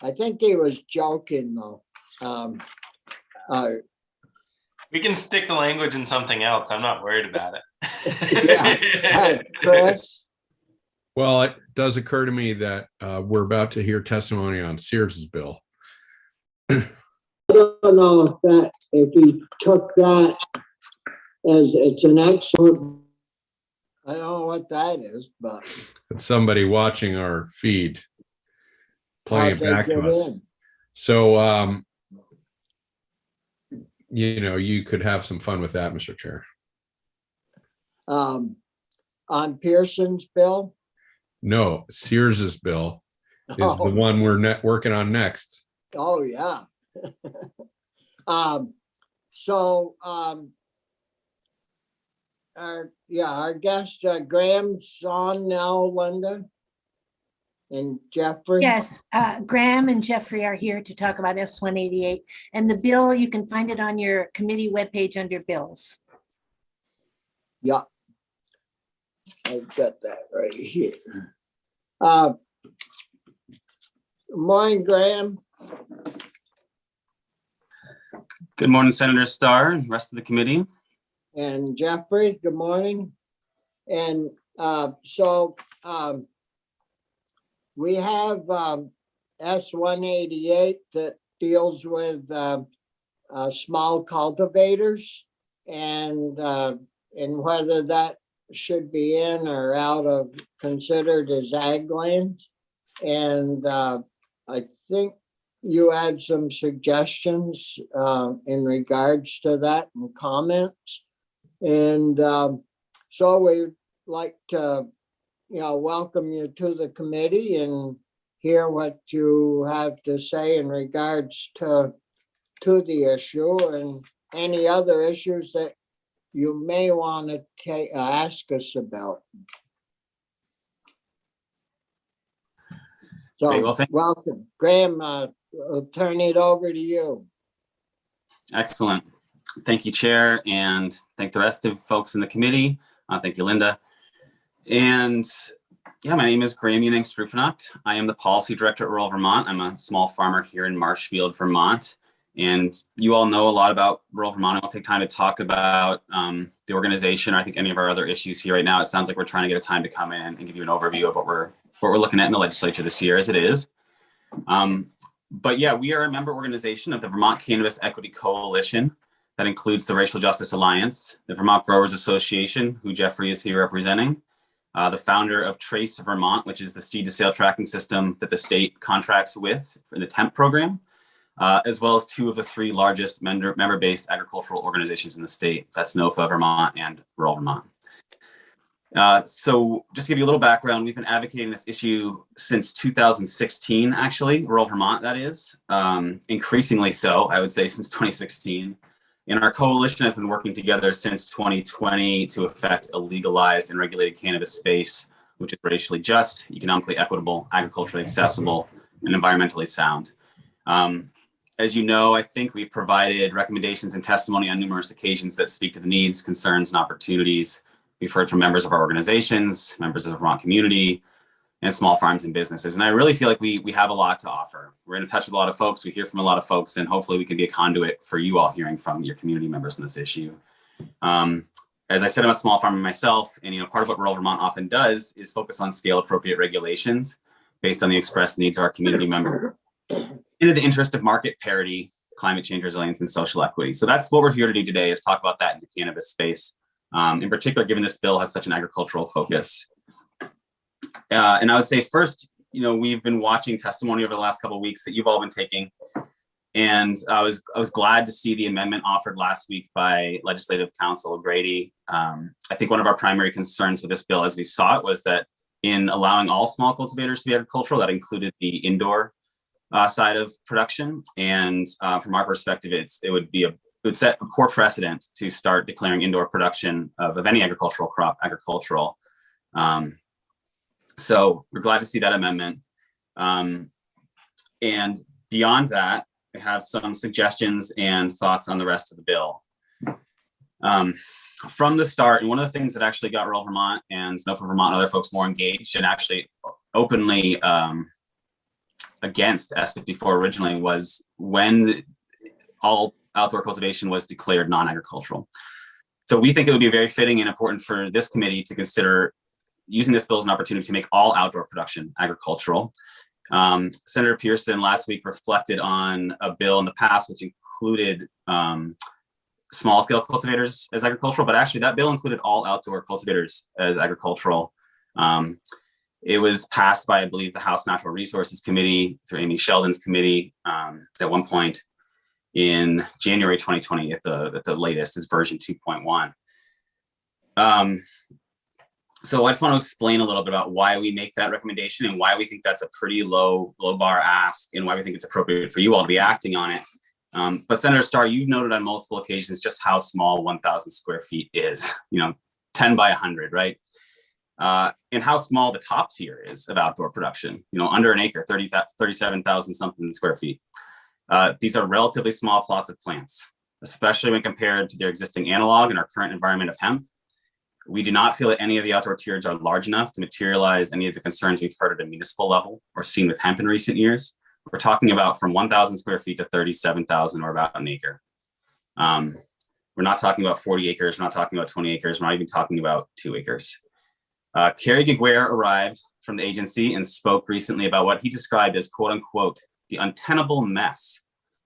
I think he was joking though. We can stick the language in something else. I'm not worried about it. Yeah, Chris. Well, it does occur to me that we're about to hear testimony on Sears's bill. I don't know if he took that as it's an excellent. I don't know what that is, but It's somebody watching our feed playing how'd it they back to get us. in? So, you could have some fun with that, Mr. Chair. On Pearson's bill? No, Sears's bill is the Oh, one we're working on next. oh, yeah. So, our guest, Graham's on now, Linda. And Jeffrey? Yes, Graham and Jeffrey are here to talk about S-188. And the bill, you can find it on your committee webpage under bills. Yeah. I've got that right here. Morning, Graham. Good morning, Senator Starr and rest of the committee. And Jeffrey, good morning. And we have S-188 that deals with small cultivators and whether that should be in or out of considered as ag lands. And I think you had some suggestions in regards to that and comments. And so we'd like to, welcome you to the committee and hear what you have to say in regards to the issue and any other issues that you may want to ask us about. So, Great, well, welcome. Graham, I'll turn it over to you. Excellent. Thank you, Chair, and thank the rest of folks in the committee. Thank you, Linda. And yeah, my name is Graham Unang-Strupanacht. I am the Policy Director at Rural Vermont. I'm a small farmer here in Marshfield, Vermont. And you all know a lot about Rural Vermont. I'll take time to talk about the organization, or I think any of our other issues here right now. It sounds like we're trying to get a time to come in and give you an overview of what we're looking at in the legislature this year, as it is. But yeah, we are a member organization of the Vermont Cannabis Equity Coalition. That includes the Racial Justice Alliance, the Vermont Growers Association, who Jeffrey is here representing, the founder of Trace Vermont, which is the seed to sale tracking system that the state contracts with for the TEMP program, as well as two of the three largest member-based agricultural organizations in the state. That's NOFA Vermont and Rural Vermont. So just to give you a little background, we've been advocating this issue since 2016, actually, Rural Vermont, that is, increasingly so, I would say, since 2016. And our coalition has been working together since 2020 to effect a legalized and regulated cannabis space, which is racially just, economically equitable, agriculturally accessible, and environmentally sound. As you know, I think we've provided recommendations and testimony on numerous occasions that speak to the needs, concerns, and opportunities. We've heard from members of our organizations, members of the Vermont community, and small farms and businesses. And I really feel like we have a lot to offer. We're in touch with a lot of folks. We hear from a lot of folks, and hopefully we can be a conduit for you all hearing from your community members on this issue. As I said, I'm a small farmer myself, and part of what Rural Vermont often does is focus on scale appropriate regulations based on the expressed needs of our community members in the interest of market parity, climate change resilience, and social equity. So that's what we're here to do today, is talk about that in the cannabis space, in particular, given this bill has such an agricultural focus. And I would say first, we've been watching testimony over the last couple of weeks that you've all been taking. And I was glad to see the amendment offered last week by Legislative Counsel Grady. I think one of our primary concerns with this bill, as we saw it, was that in allowing all small cultivators to be agricultural, that included the indoor side of production. And from our perspective, it would set a core precedent to start declaring indoor production of any agricultural crop agricultural. So we're glad to see that amendment. And beyond that, I have some suggestions and thoughts on the rest of the bill. From the start, and one of the things that actually got Rural Vermont and NOFA Vermont and other folks more engaged and actually openly against S54 originally was when all outdoor cultivation was declared non-agricultural. So we think it would be very fitting and important for this committee to consider using this bill as an opportunity to make all outdoor production agricultural. Senator Pearson last week reflected on a bill in the past which included small scale cultivators as agricultural, but actually that bill included all outdoor cultivators as agricultural. It was passed by, I believe, the House Natural Resources Committee through Amy Sheldon's committee at one point in January 2020 at the latest. It's version 2.1. So I just want to explain a little bit about why we make that recommendation and why we think that's a pretty low bar ask and why we think it's appropriate for you all to be acting on it. But Senator Starr, you've noted on multiple occasions just how small 1,000 square feet is, 10 by 100, right? And how small the top tier is of outdoor production, under an acre, 37,000 something square feet. These are relatively small plots of plants, especially when compared to their existing analog in our current environment of hemp. We do not feel that any of the outdoor tiers are large enough to materialize any of the concerns we've heard at a municipal level or seen with hemp in recent years. We're talking about from 1,000 square feet to 37,000 or about an acre. We're not talking about 40 acres. We're not talking about 20 acres. We're not even talking about 2 acres. Kerry Giguere arrived from the agency and spoke recently about what he described as quote unquote, the untenable mess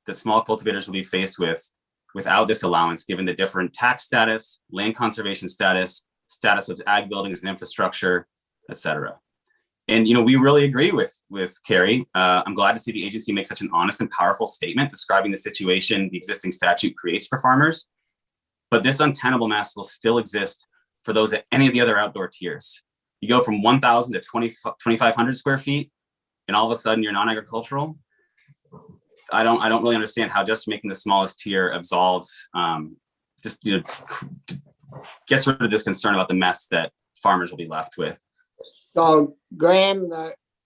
that small cultivators will be faced with without this allowance, given the different tax status, land conservation status of ag buildings and infrastructure, et cetera. And, we really agree with Kerry. I'm glad to see the agency make such an honest and powerful statement describing the situation the existing statute creates for farmers. But this untenable mess will still exist for those at any of the other outdoor tiers. You go from 1,000 to 2,500 square feet, and all of a sudden you're non-agricultural. I don't really understand how just making the smallest tier absolves, gets rid of this concern about the mess that farmers will be left with. So Graham,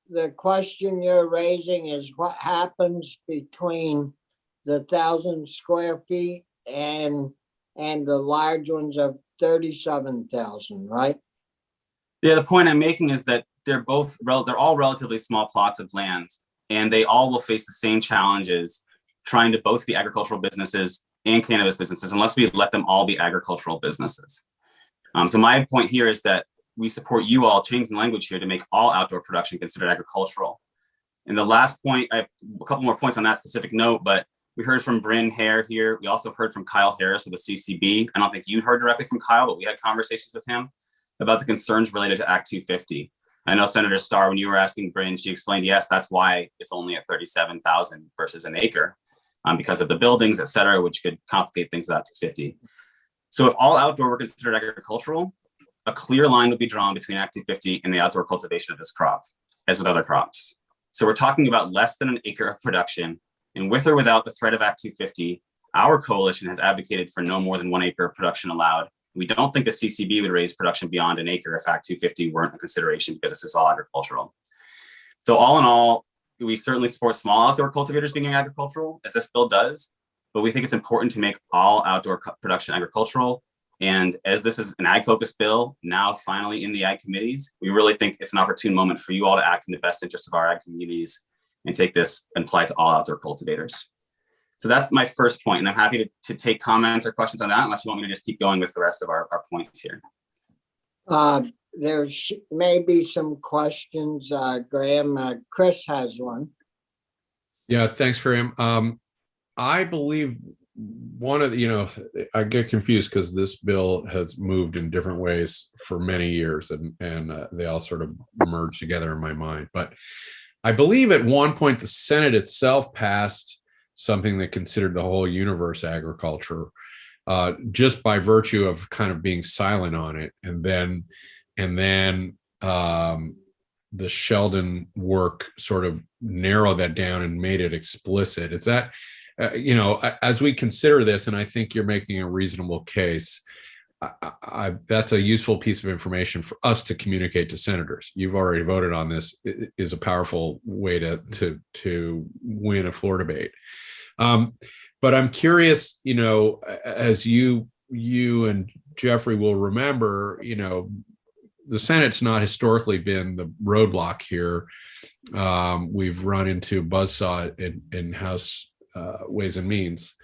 the question you're raising is what happens between the 1,000 square feet and the large ones of 37,000, right? Yeah, the point I'm making is that they're all relatively small plots of land, and they all will face the same challenges trying to both be agricultural businesses and cannabis businesses, unless we let them all be agricultural businesses. So my point here is that we support you all changing language here to make all outdoor production considered agricultural. And the last point, I have a couple more points on that specific note, but we heard from Bryn Hare here. We also heard from Kyle Harris of the CCB. I don't think you heard directly from Kyle, but we had conversations with him about the concerns related to Act 250. I know Senator Starr, when you were asking Bryn, she explained, yes, that's why it's only at 37,000 versus an acre, because of the buildings, et cetera, which could complicate things with Act 250. So if all outdoor were considered agricultural, a clear line would be drawn between Act 250 and the outdoor cultivation of this crop, as with other crops. So we're talking about less than an acre of production, and with or without the threat of Act 250, our coalition has advocated for no more than 1 acre of production allowed. We don't think the CCB would raise production beyond an acre if Act 250 weren't a consideration because this is all agricultural. So all in all, we certainly support small outdoor cultivators being agricultural, as this bill does, but we think it's important to make all outdoor production agricultural. And as this is an ag-focused bill, now finally in the ag committees, we really think it's an opportune moment for you all to act in the best interest of our ag communities and take this and apply it to all outdoor cultivators. So that's my first point, and I'm happy to take comments or questions on that, unless you want me to just keep going with the rest of our points here. There may be some questions, Graham. Chris has one. Yeah, thanks, Graham. I believe one of the, I get confused because this bill has moved in different ways for many years, and they all sort of merge together in my mind. But I believe at one point the Senate itself passed something that considered the whole universe agriculture, just by virtue of kind of being silent on it, and then the Sheldon work sort of narrowed that down and made it explicit. Is that, as we consider this, and I think you're making a reasonable case, that's a useful piece of information for us to communicate to senators. You've already voted on this. It is a powerful way to win a floor debate. But I'm curious, as you and Jeffrey will remember, the Senate's not historically been the roadblock here. we've run into buzzsaw in House Ways and Means.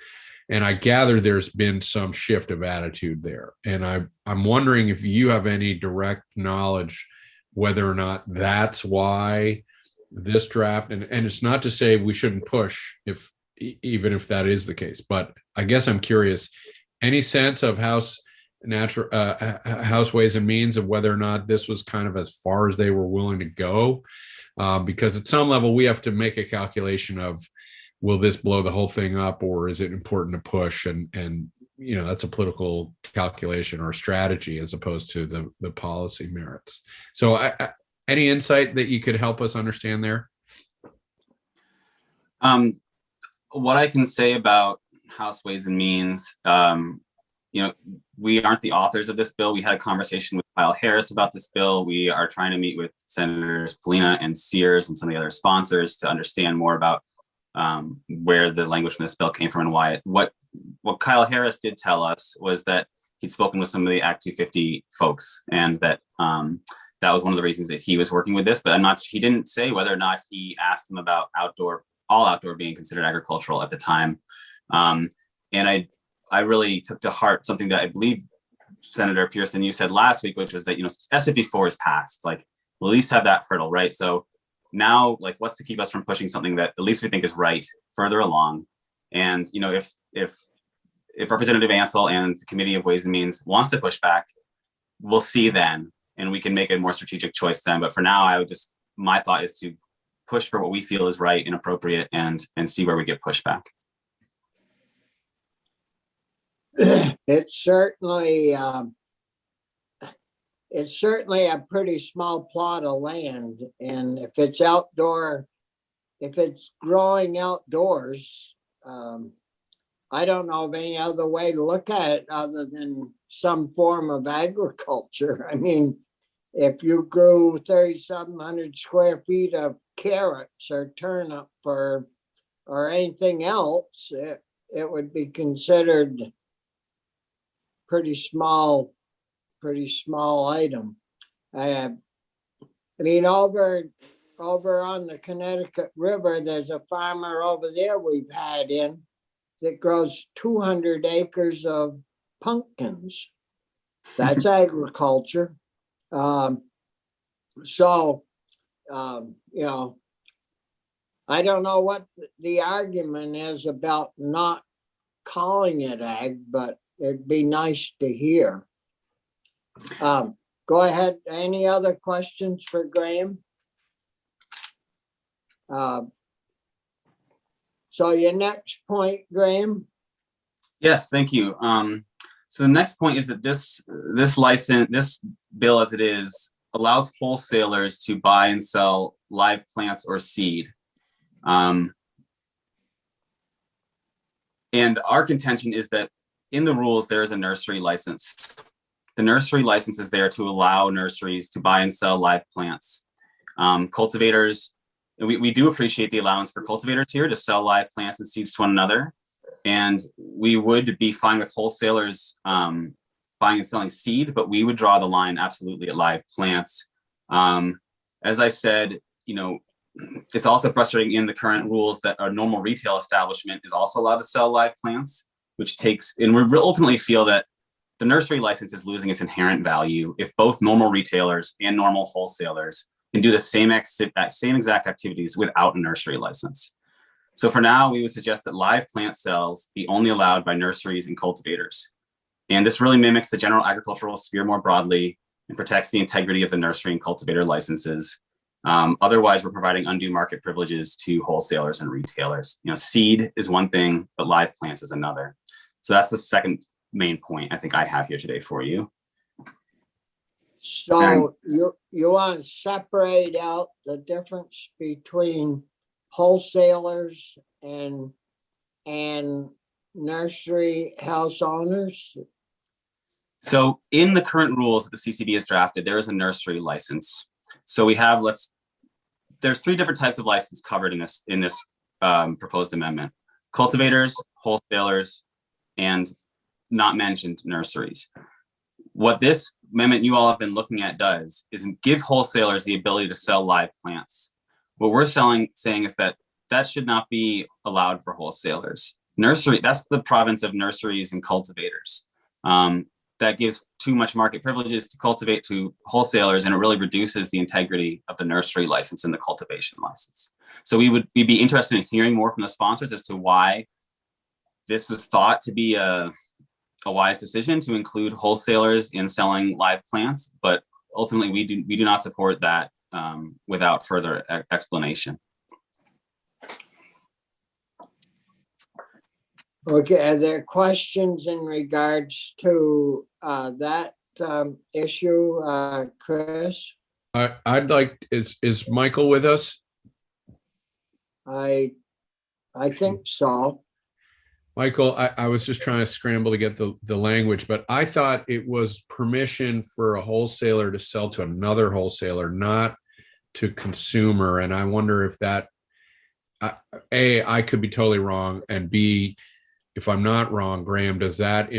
And I gather there's been some shift of attitude there. And I'm wondering if you have any direct knowledge whether or not that's why this draft, and it's not to say we shouldn't push even if that is the case, but I guess I'm curious, any sense of House Ways and Means of whether or not this was kind of as far as they were willing to go? Because at some level we have to make a calculation of, will this blow the whole thing up, or is it important to push? And that's a political calculation or strategy as opposed to the policy merits. So any insight that you could help us understand there? What I can say about House Ways and Means, we aren't the authors of this bill. We had a conversation with Kyle Harris about this bill. We are trying to meet with Senators Polina and Sears and some of the other sponsors to understand more about where the language from this bill came from and why what Kyle Harris did tell us was that he'd spoken with some of the Act 250 folks, and that that was one of the reasons that he was working with this. But he didn't say whether or not he asked them about all outdoor being considered agricultural at the time. And I really took to heart something that I believe Senator Pearson, you said last week, which was that S54 is passed. Like, we'll at least have that hurdle, right? So now, like, what's to keep us from pushing something that at least we think is right further along? And if Representative Ansel and the Committee of Ways and Means wants to push back, we'll see then, and we can make a more strategic choice then. But for now, my thought is to push for what we feel is right and appropriate, and see where we get pushback. It's certainly a pretty small plot of land, and if it's growing outdoors, I don't know of any other way to look at it other than some form of agriculture. I mean, if you grew 3,700 square feet of carrots or turnip or anything else, it would be considered pretty small item. I mean, over on the Connecticut River, there's a farmer over there we've had in that grows 200 acres of pumpkins. That's agriculture. I don't know what the argument is about not calling it ag, but it'd be nice to hear. Go ahead. Any other questions for Graham? So your next point, Graham? Yes, thank you. So the next point is that this bill as it is allows wholesalers to buy and sell live plants or seed. And our contention is that in the rules, there is a nursery license. The nursery license is there to allow nurseries to buy and sell live plants. Cultivators, and we do appreciate the allowance for cultivators here to sell live plants and seeds to one another. And we would be fine with wholesalers buying and selling seed, but we would draw the line absolutely at live plants. As I said, it's also frustrating in the current rules that a normal retail establishment is also allowed to sell live plants, and we ultimately feel that the nursery license is losing its inherent value if both normal retailers and normal wholesalers can do the same exact activities without a nursery license. So for now, we would suggest that live plant sales be only allowed by nurseries and cultivators. And this really mimics the general agricultural sphere more broadly and protects the integrity of the nursery and cultivator licenses. Otherwise, we're providing undue market privileges to wholesalers and retailers. Seed is one thing, but live plants is another. So that's the second main point I think I have here today for you. So you want to separate out the difference between wholesalers and nursery house owners? So in the current rules that the CCB has drafted, there is a nursery license. So we have, there's three different types of license covered in this proposed amendment: cultivators, wholesalers, and not mentioned nurseries. What this amendment you all have been looking at does is give wholesalers the ability to sell live plants. What we're saying is that that should not be allowed for wholesalers. That's the province of nurseries and cultivators. That gives too much market privileges to cultivate to wholesalers, and it really reduces the integrity of the nursery license and the cultivation license. So we'd be interested in hearing more from the sponsors as to why this was thought to be a wise decision to include wholesalers in selling live plants, but ultimately we do not support that without further explanation. Okay, are there questions in regards to that issue, Chris? I'd like, is Michael with us? I think so. Michael, I was just trying to scramble to get the language, but I thought it was permission for a wholesaler to sell to another wholesaler, not to consumer. And I wonder if that, A, I could be totally wrong, and B, if I'm not wrong, Graham, does that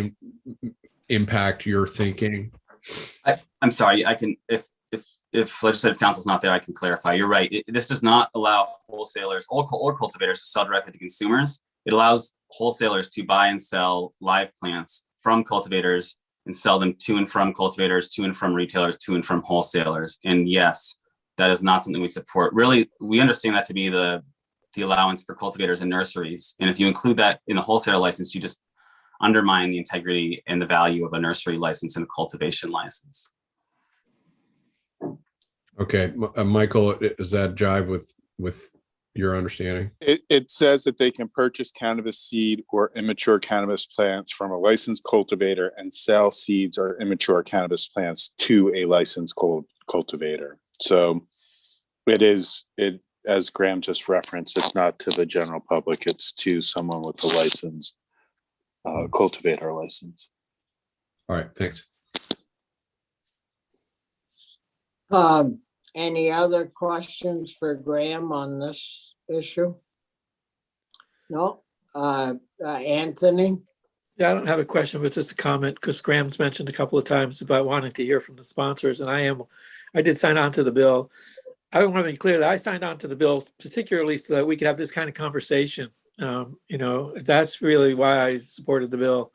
impact your thinking? I'm sorry, I can, if legislative counsel's not there, I can clarify. You're right. This does not allow wholesalers or cultivators to sell directly to consumers. It allows wholesalers to buy and sell live plants from cultivators and sell them to and from cultivators, to and from retailers, to and from wholesalers. And yes, that is not something we support. Really, we understand that to be the allowance for cultivators and nurseries. And if you include that in the wholesaler license, you just undermine the integrity and the value of a nursery license and a cultivation license. Okay, Michael, does that jive with your understanding? It says that they can purchase cannabis seed or immature cannabis plants from a licensed cultivator and sell seeds or immature cannabis plants to a licensed cultivator. So as Graham just referenced, it's not to the general public, it's to someone with a licensed cultivator license. All right, thanks. Any other questions for Graham on this issue? No? Anthony? Yeah, I don't have a question, but just a comment, because Graham's mentioned a couple of times about wanting to hear from the sponsors, and I did sign on to the bill. I want to be clear that I signed on to the bill particularly so that we could have this kind of conversation. That's really why I supported the bill.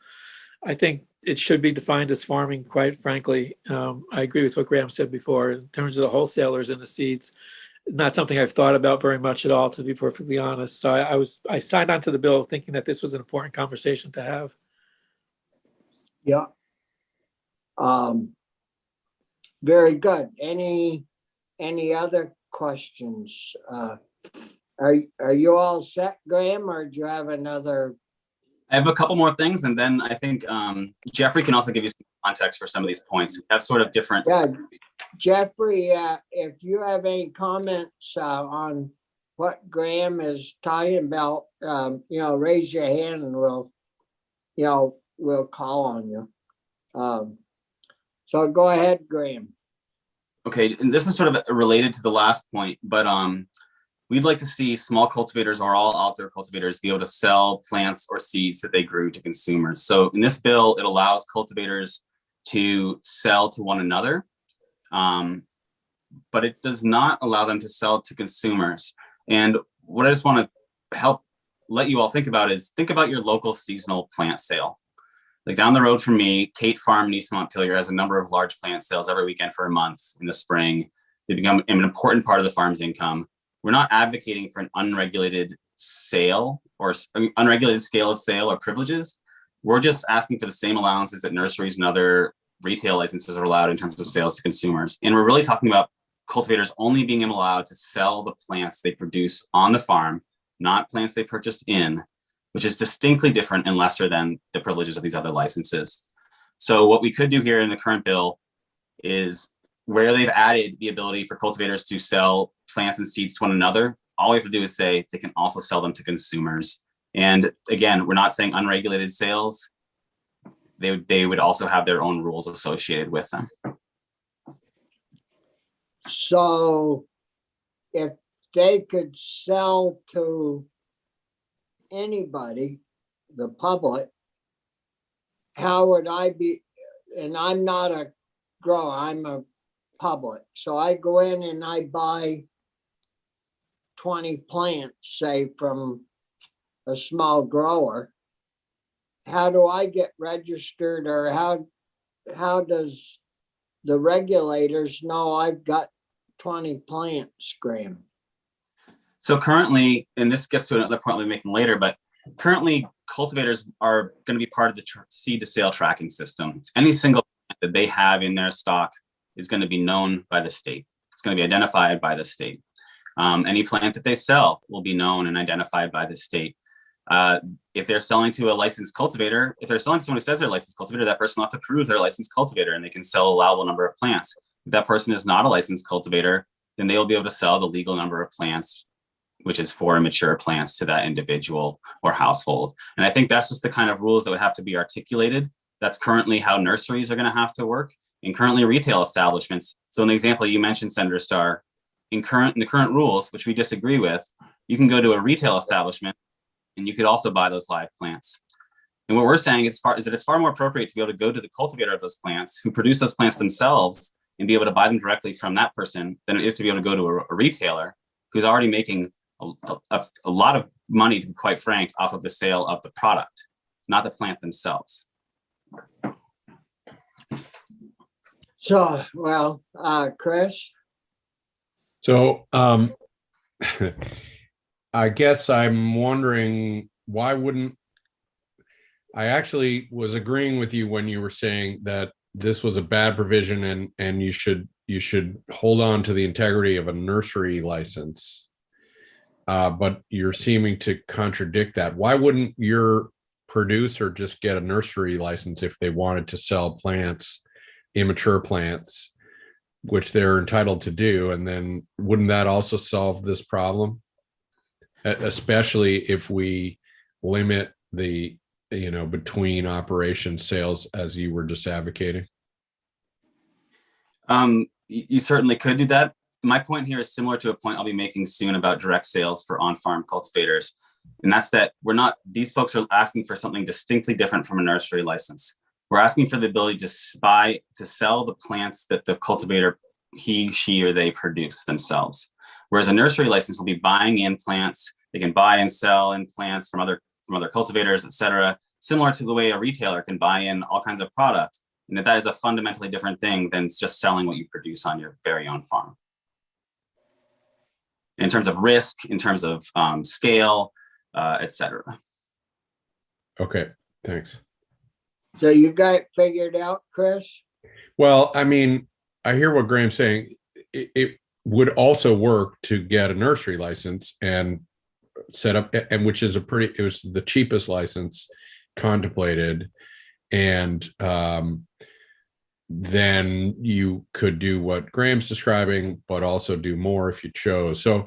I think it should be defined as farming, quite frankly. I agree with what Graham said before in terms of the wholesalers and the seeds. Not something I've thought about very much at all, to be perfectly honest. So I signed on to the bill thinking that this was an important conversation to have. Yeah. Very good. Any other questions? Are you all set, Graham, or do you have another? I have a couple more things, and then I think Jeffrey can also give you some context for some of these points. We have sort of different. Yeah, Jeffrey, if you have any comments on what Graham is talking about, raise your hand and we'll call on you. So go ahead, Graham. Okay, and this is sort of related to the last point, but we'd like to see small cultivators or all outdoor cultivators be able to sell plants or seeds that they grew to consumers. So in this bill, it allows cultivators to sell to one another, but it does not allow them to sell to consumers. And what I just want to help let you all think about is think about your local seasonal plant sale. Like down the road from me, Kate Farm in East Montpelier has a number of large plant sales every weekend for a month in the spring. They become an important part of the farm's income. We're not advocating for an unregulated sale or unregulated scale of sale or privileges. We're just asking for the same allowances that nurseries and other retail licenses are allowed in terms of sales to consumers. And we're really talking about cultivators only being allowed to sell the plants they produce on the farm, not plants they purchased in, which is distinctly different and lesser than the privileges of these other licenses. So what we could do here in the current bill is where they've added the ability for cultivators to sell plants and seeds to one another, all we have to do is say they can also sell them to consumers. And again, we're not saying unregulated sales. They would also have their own rules associated with them. So if they could sell to anybody, the public, how would I be? And I'm not a grower, I'm a public. So I go in and I buy 20 plants, say from a small grower, how do I get registered, or how does the regulators know I've got 20 plants, Graham? So currently, and this gets to another point we'll be making later, but currently cultivators are going to be part of the seed to sale tracking system. Any single plant that they have in their stock is going to be known by the state. It's going to be identified by the state. Any plant that they sell will be known and identified by the state. If they're selling to a licensed cultivator, if they're selling to someone who says they're a licensed cultivator, that person will have to prove they're a licensed cultivator and they can sell a allowable number of plants. If that person is not a licensed cultivator, then they will be able to sell the legal number of plants, which is 4 mature plants, to that individual or household. And I think that's just the kind of rules that would have to be articulated. That's currently how nurseries are going to have to work, and currently retail establishments. So in the example you mentioned, Senator Starr, in the current rules, which we disagree with, you can go to a retail establishment and you could also buy those live plants. And what we're saying is that it's far more appropriate to be able to go to the cultivator of those plants who produce those plants themselves and be able to buy them directly from that person than it is to be able to go to a retailer who's already making a lot of money, to be quite frank, off of the sale of the product, not the plant themselves. So, well, Chris? So I guess I'm wondering, why wouldn't, I actually was agreeing with you when you were saying that this was a bad provision and you should hold on to the integrity of a nursery license. But you're seeming to contradict that. Why wouldn't your producer just get a nursery license if they wanted to sell plants, immature plants, which they're entitled to do? And then wouldn't that also solve this problem? Especially if we limit the, between operation sales, as you were just advocating? You certainly could do that. My point here is similar to a point I'll be making soon about direct sales for on-farm cultivators. And that's that these folks are asking for something distinctly different from a nursery license. We're asking for the ability to sell the plants that the cultivator, he, she, or they produce themselves. Whereas a nursery license will be buying in plants. They can buy and sell in plants from other cultivators, et cetera, similar to the way a retailer can buy in all kinds of product. And that is a fundamentally different thing than just selling what you produce on your very own farm. In terms of risk, in terms of scale, et cetera. Okay, thanks. So you got it figured out, Chris? Well, I mean, I hear what Graham's saying. It would also work to get a nursery license and set up, and which is it was the cheapest license contemplated. And then you could do what Graham's describing, but also do more if you chose. So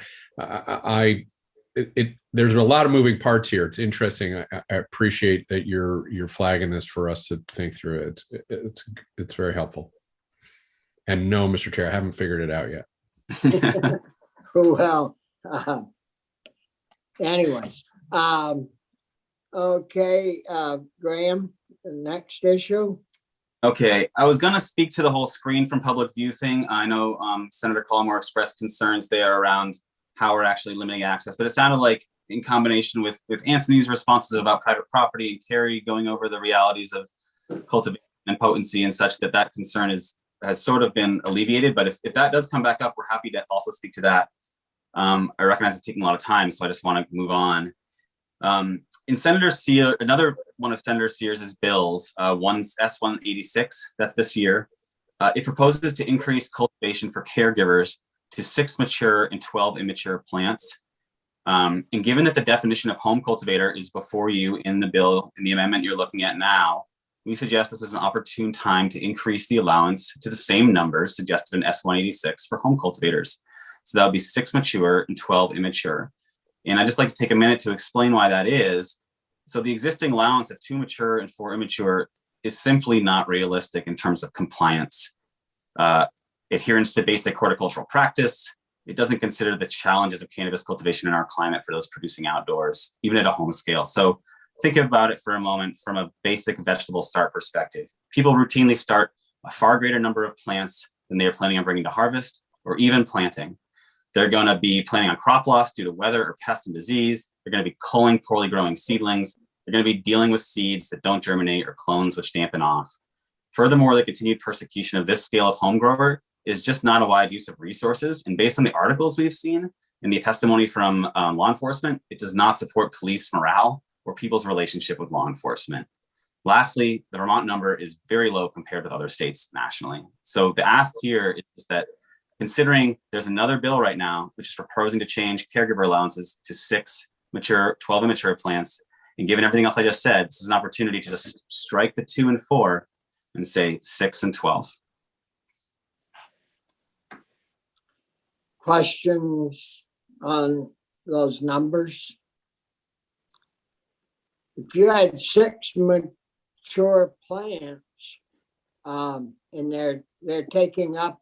there's a lot of moving parts here. It's interesting. I appreciate that you're flagging this for us to think through. It's very helpful. And no, Mr. Chair, I haven't figured it out yet. Well, anyways, okay, Graham, the next issue. Okay, I was going to speak to the whole screen from public view thing. I know Senator Collmore expressed concerns there around how we're actually limiting access, but it sounded like in combination with Anthony's responses about private property and Carrie going over the realities of cultivation and potency and such, that concern has sort of been alleviated. But if that does come back up, we're happy to also speak to that. I recognize it's taking a lot of time, so I just want to move on. In Senator Sear, another one of Senator Sears' bills, one's S-186, that's this year. It proposes to increase cultivation for caregivers to 6 mature and 12 immature plants. And given that the definition of home cultivator is before you in the bill, in the amendment you're looking at now, we suggest this is an opportune time to increase the allowance to the same numbers suggested in S-186 for home cultivators. So that would be 6 mature and 12 immature. And I'd just like to take a minute to explain why that is. So the existing allowance of 2 mature and 4 immature is simply not realistic in terms of compliance, adherence to basic horticultural practice. It doesn't consider the challenges of cannabis cultivation in our climate for those producing outdoors, even at a home scale. So think about it for a moment from a basic vegetable start perspective. People routinely start a far greater number of plants than they are planning on bringing to harvest or even planting. They're going to be planning on crop loss due to weather or pest and disease. They're going to be culling poorly growing seedlings. They're going to be dealing with seeds that don't germinate or clones which dampen off. Furthermore, the continued persecution of this scale of home grower is just not a wide use of resources. And based on the articles we've seen and the testimony from law enforcement, it does not support police morale or people's relationship with law enforcement. Lastly, the Vermont number is very low compared with other states nationally. So the ask here is that, considering there's another bill right now, which is proposing to change caregiver allowances to 6 mature, 12 immature plants, and given everything else I just said, this is an opportunity to just strike the 2 and 4 and say 6 and 12. Questions on those numbers? If you had 6 mature plants, and they're taking up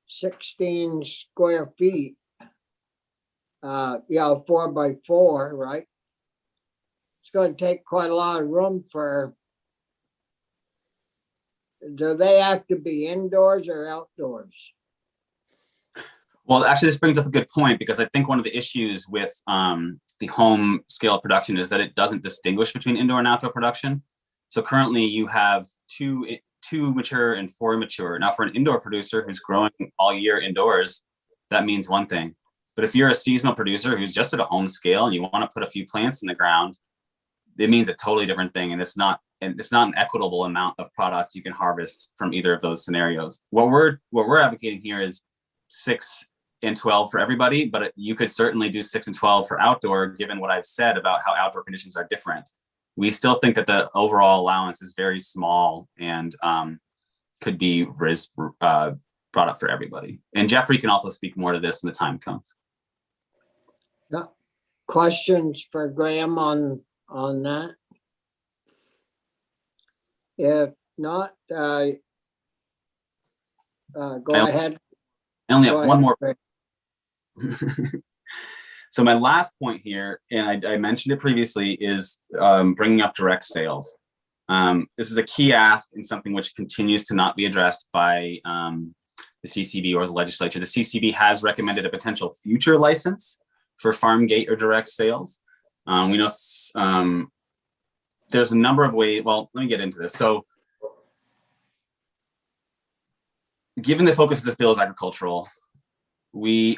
16 square feet, 4 by 4, right? It's going to take quite a lot of room for. Do they have to be indoors or outdoors? Well, actually, this brings up a good point, because I think one of the issues with the home scale production is that it doesn't distinguish between indoor and outdoor production. So currently you have two mature and 4 immature. Now for an indoor producer who's growing all year indoors, that means one thing. But if you're a seasonal producer who's just at a home scale and you want to put a few plants in the ground, it means a totally different thing. And it's not an equitable amount of product you can harvest from either of those scenarios. What we're advocating here is 6 and 12 for everybody, but you could certainly do 6 and 12 for outdoor, given what I've said about how outdoor conditions are different. We still think that the overall allowance is very small and could be brought up for everybody. And Jeffrey can also speak more to this when the time comes. Yeah. Questions for Graham on that? If not, go ahead. I only Go have one ahead, more. Graham. So my last point here, and I mentioned it previously, is bringing up direct sales. This is a key ask and something which continues to not be addressed by the CCB or the legislature. The CCB has recommended a potential future license for farm gate or direct sales. We know there's a number of ways. Well, let me get into this. So given the focus of this bill is agricultural, we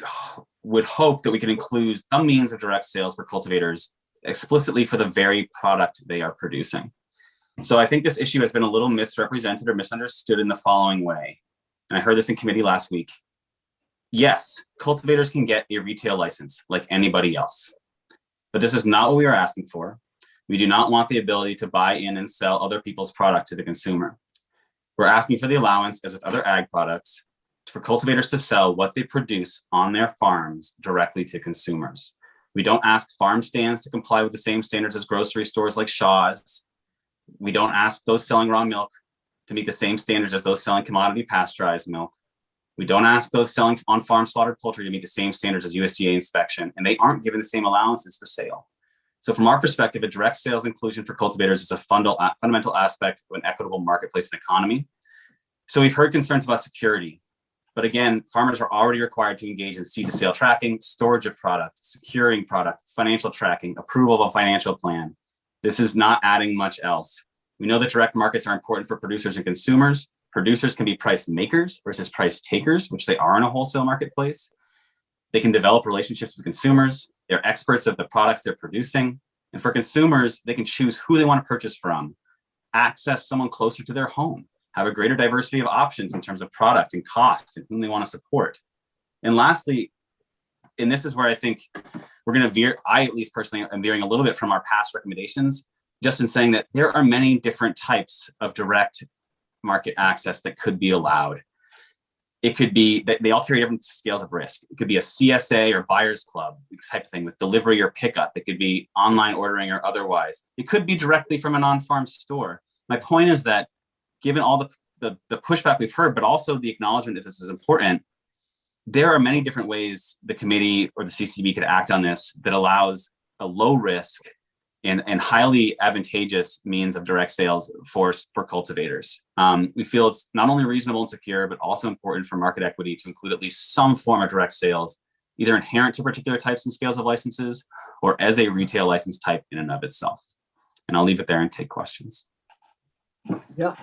would hope that we can include some means of direct sales for cultivators explicitly for the very product they are producing. So I think this issue has been a little misrepresented or misunderstood in the following way. And I heard this in committee last week. Yes, cultivators can get a retail license like anybody else, but this is not what we are asking for. We do not want the ability to buy in and sell other people's product to the consumer. We're asking for the allowance, as with other ag products, for cultivators to sell what they produce on their farms directly to consumers. We don't ask farm stands to comply with the same standards as grocery stores like Shaw's. We don't ask those selling raw milk to meet the same standards as those selling commodity pasteurized milk. We don't ask those selling on-farm slaughtered poultry to meet the same standards as USDA inspection, and they aren't given the same allowances for sale. So from our perspective, a direct sales inclusion for cultivators is a fundamental aspect of an equitable marketplace and economy. So we've heard concerns about security, but again, farmers are already required to engage in seed to sale tracking, storage of product, securing product, financial tracking, approval of a financial plan. This is not adding much else. We know that direct markets are important for producers and consumers. Producers can be price makers versus price takers, which they are in a wholesale marketplace. They can develop relationships with consumers. They're experts of the products they're producing. And for consumers, they can choose who they want to purchase from, access someone closer to their home, have a greater diversity of options in terms of product and cost and whom they want to support. And lastly, and this is where I think we're going to veer, I at least personally am veering a little bit from our past recommendations, just in saying that there are many different types of direct market access that could be allowed. It could be that they all carry different scales of risk. It could be a CSA or buyer's club type of thing with delivery or pickup. It could be online ordering or otherwise. It could be directly from an on-farm store. My point is that given all the pushback we've heard, but also the acknowledgement that this is important, there are many different ways the committee or the CCB could act on this that allows a low risk and highly advantageous means of direct sales for cultivators. We feel it's not only reasonable and secure, but also important for market equity to include at least some form of direct sales either inherent to particular types and scales of licenses or as a retail license type in and of itself. And I'll leave it there and take questions. Yeah.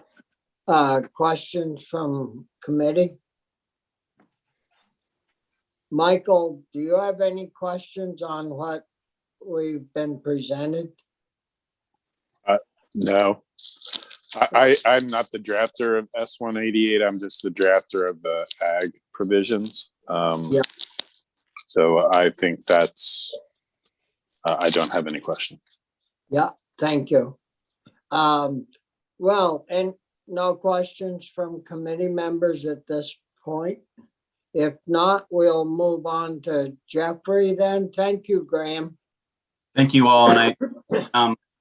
Questions from committee? Michael, do you have any questions on what we've been presented? No. I'm not the drafter of S-188. I'm just the drafter of the ag provisions. Yeah. So I think that's, I don't have any question. Yeah, thank you. Well, and no questions from committee members at this point. If not, we'll move on to Jeffrey then. Thank you, Graham. Thank you all. And I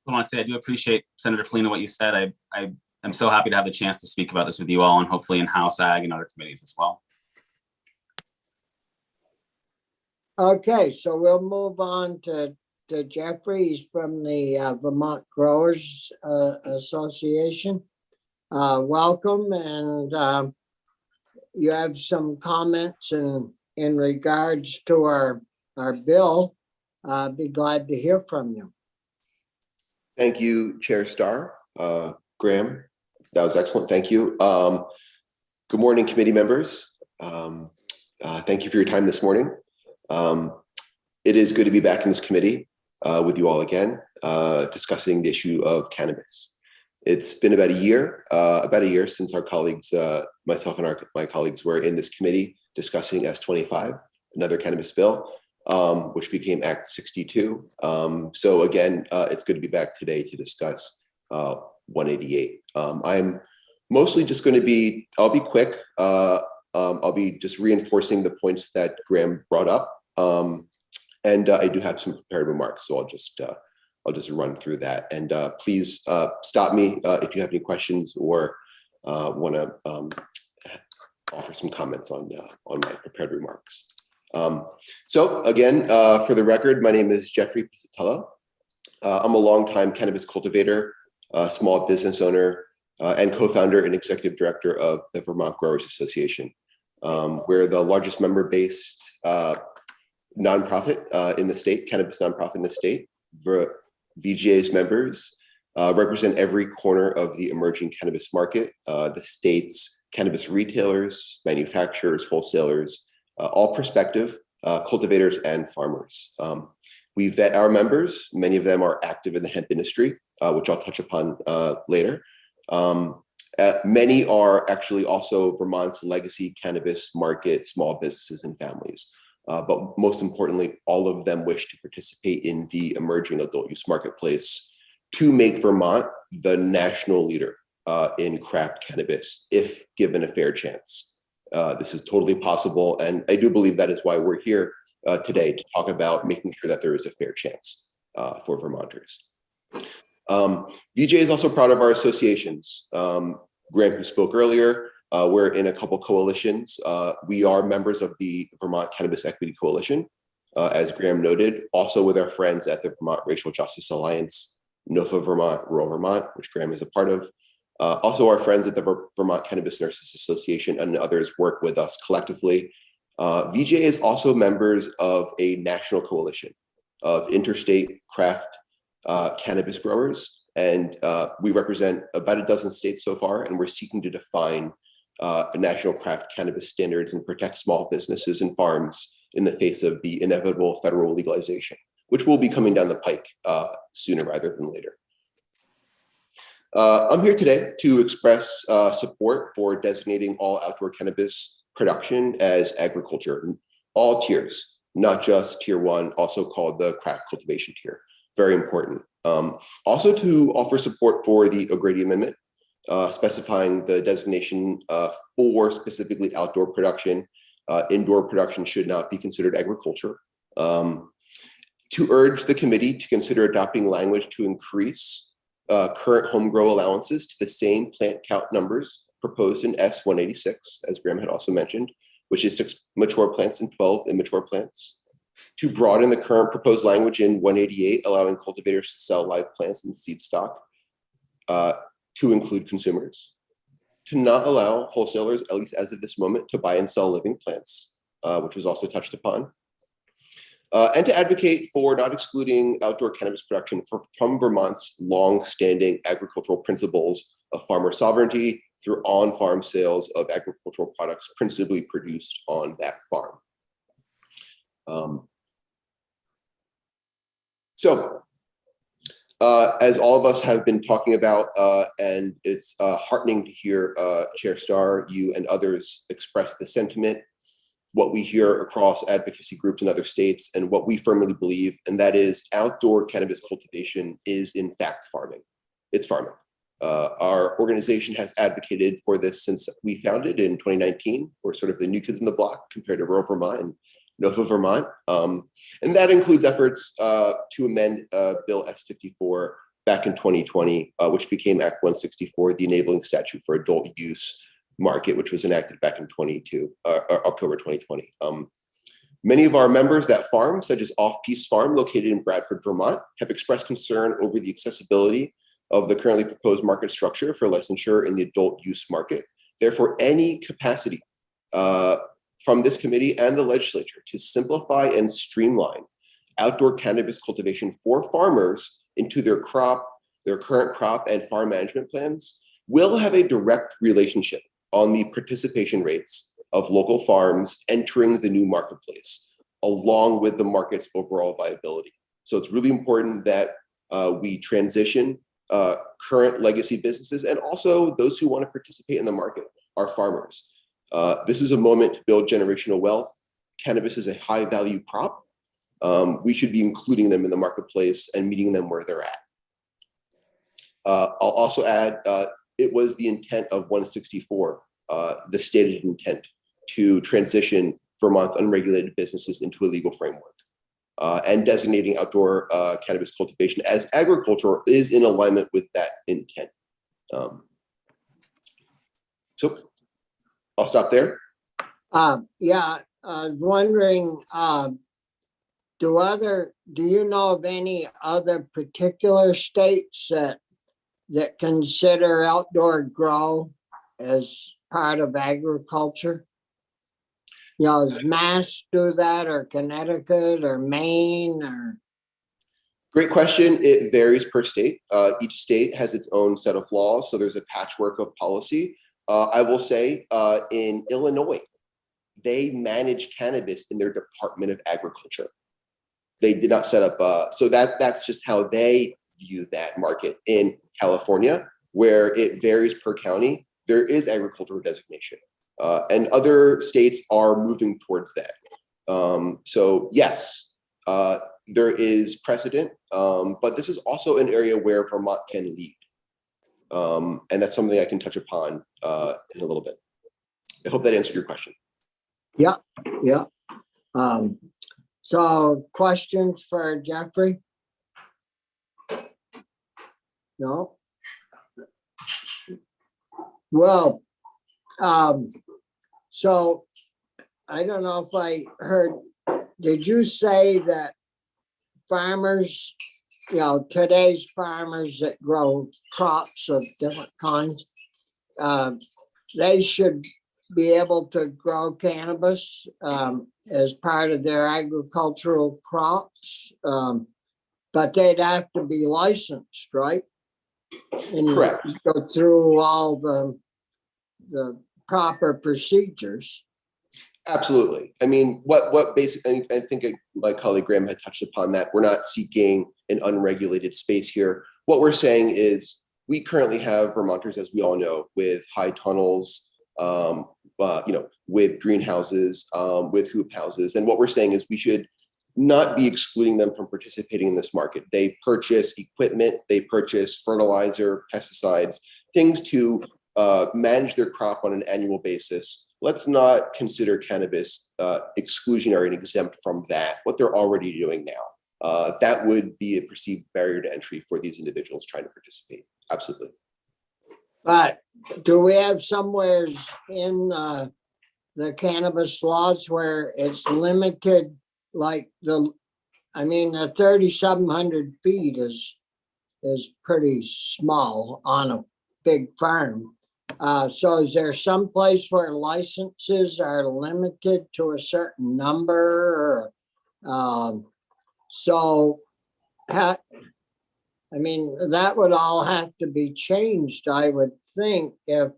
want to say I do appreciate, Senator Polino, what you said. I'm so happy to have the chance to speak about this with you all, and hopefully in House Ag and other committees as well. Okay, so we'll move on to Jeffries from the Vermont Growers Association. Welcome, and you have some comments in regards to our bill. Be glad to hear from you. Thank you, Chair Starr. Graham, that was excellent. Thank you. Good morning, committee members. Thank you for your time this morning. It is good to be back in this committee with you all again, discussing the issue of cannabis. It's been about a year since our colleagues, myself and my colleagues, were in this committee discussing S-25, another cannabis bill, which became Act 62. So again, it's good to be back today to discuss 188. I'm mostly just going to be, I'll be quick. I'll be just reinforcing the points that Graham brought up. And I do have some prepared remarks, so I'll just run through that. And please stop me if you have any questions or want to offer some comments on my prepared remarks. So again, for the record, my name is Jeffrey Pizzatello. I'm a longtime cannabis cultivator, small business owner, and co-founder and executive director of the Vermont Growers Association. We're the largest member-based nonprofit in the state, cannabis nonprofit in the state. VGA's members represent every corner of the emerging cannabis market, the state's cannabis retailers, manufacturers, wholesalers, all prospective cultivators and farmers. We vet our members. Many of them are active in the hemp industry, which I'll touch upon later. Many are actually also Vermont's legacy cannabis market, small businesses and families. But most importantly, all of them wish to participate in the emerging adult use marketplace to make Vermont the national leader in craft cannabis, if given a fair chance. This is totally possible, and I do believe that is why we're here today, to talk about making sure that there is a fair chance for Vermonters. VJ is also proud of our associations. Graham, who spoke earlier, we're in a couple coalitions. We are members of the Vermont Cannabis Equity Coalition, as Graham noted, also with our friends at the Vermont Racial Justice Alliance, NOFA Vermont, Rural Vermont, which Graham is a part of. Also our friends at the Vermont Cannabis Nurses Association and others work with us collectively. VJ is also members of a national coalition of interstate craft cannabis growers. And we represent about a dozen states so far, and we're seeking to define national craft cannabis standards and protect small businesses and farms in the face of the inevitable federal legalization, which will be coming down the pike sooner rather than later. I'm here today to express support for designating all outdoor cannabis production as agriculture, all tiers, not just tier 1, also called the craft cultivation tier. Very important. Also to offer support for the O'Grady Amendment, specifying the designation for specifically outdoor production. Indoor production should not be considered agriculture. To urge the committee to consider adopting language to increase current home grow allowances to the same plant count numbers proposed in S-186, as Graham had also mentioned, which is 6 mature plants and 12 immature plants. To broaden the current proposed language in 188, allowing cultivators to sell live plants and seed stock to include consumers. To not allow wholesalers, at least as of this moment, to buy and sell living plants, which was also touched upon. and to advocate for not excluding outdoor cannabis production from Vermont's long-standing agricultural principles of farmer sovereignty through on-farm sales of agricultural products principally produced on that farm. As all of us have been talking about, and it's heartening to hear Chair Starr, you and others express the sentiment, what we hear across advocacy groups in other states, and what we firmly believe, and that is outdoor cannabis cultivation is in fact farming. It's farming. Our organization has advocated for this since we founded in 2019. We're sort of the new kids in the block compared to rural Vermont and Nova Vermont. And that includes efforts to amend Bill S-54 back in 2020, which became Act 164, the enabling statute for adult use market, which was enacted back in October 2020. Many of our members that farm, such as Off Peace Farm, located in Bradford, Vermont, have expressed concern over the accessibility of the currently proposed market structure for licensure in the adult use market. Therefore, any capacity from this committee and the legislature to simplify and streamline outdoor cannabis cultivation for farmers into their current crop and farm management plans will have a direct relationship on the participation rates of local farms entering the new marketplace, along with the market's overall viability. So it's really important that we transition current legacy businesses and also those who want to participate in the market, our farmers. This is a moment to build generational wealth. Cannabis is a high value crop. We should be including them in the marketplace and meeting them where they're at. I'll also add, it was the intent of 164, the stated intent to transition Vermont's unregulated businesses into a legal framework. And designating outdoor cannabis cultivation as agriculture is in alignment with that intent. So I'll stop there. Yeah, I was wondering, do you know of any other particular states that consider outdoor grow as part of agriculture? You know, does Mass do that, or Connecticut, or Maine, or? Great question. It varies per state. Each state has its own set of laws, so there's a patchwork of policy. I will say in Illinois, they manage cannabis in their Department of Agriculture. They did not set up, so that's just how they view that market. In California, where it varies per county, there is agricultural designation. And other states are moving towards that. So yes, there is precedent, but this is also an area where Vermont can lead. And that's something I can touch upon in a little bit. I hope that answered your question. Yeah, yeah. So questions for Jeffrey? No? Well, so I don't know if I heard, did you say that farmers, you know, today's farmers that grow crops of different kinds, they should be able to grow cannabis as part of their agricultural crops, but they'd have to be licensed, right? And correct. Go through all the proper procedures. Absolutely. I mean, what basically, I think my colleague Graham had touched upon that. We're not seeking an unregulated space here. What we're saying is we currently have Vermonters, as we all know, with high tunnels, you know, with greenhouses, with hoop houses. And what we're saying is we should not be excluding them from participating in this market. They purchase equipment, they purchase fertilizer, pesticides, things to manage their crop on an annual basis. Let's not consider cannabis exclusionary and exempt from that, what they're already doing now. That would be a perceived barrier to entry for these individuals trying to participate. Absolutely. But do we have somewhere in the cannabis laws where it's limited, like the 3,700 feet is pretty small on a big farm. So is there some place where licenses are limited to a certain number, or So, I mean, that would all have to be changed, I would think, if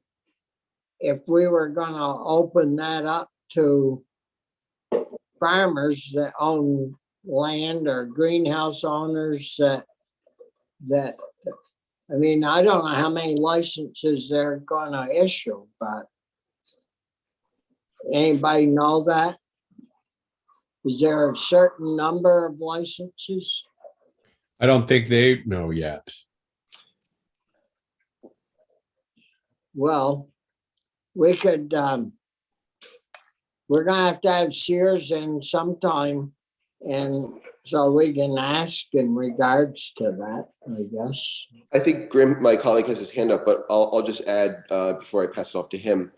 we were gonna open that up to farmers that own land or greenhouse owners that, I mean, I don't know how many licenses they're gonna issue, but anybody know that? Is there a certain number of licenses? I don't think they know yet. Well, we could, we're gonna have Sears in sometime, and so we can ask in regards to that, I guess. I think Grim, my colleague, has his hand up, but I'll just add before I pass it off to him.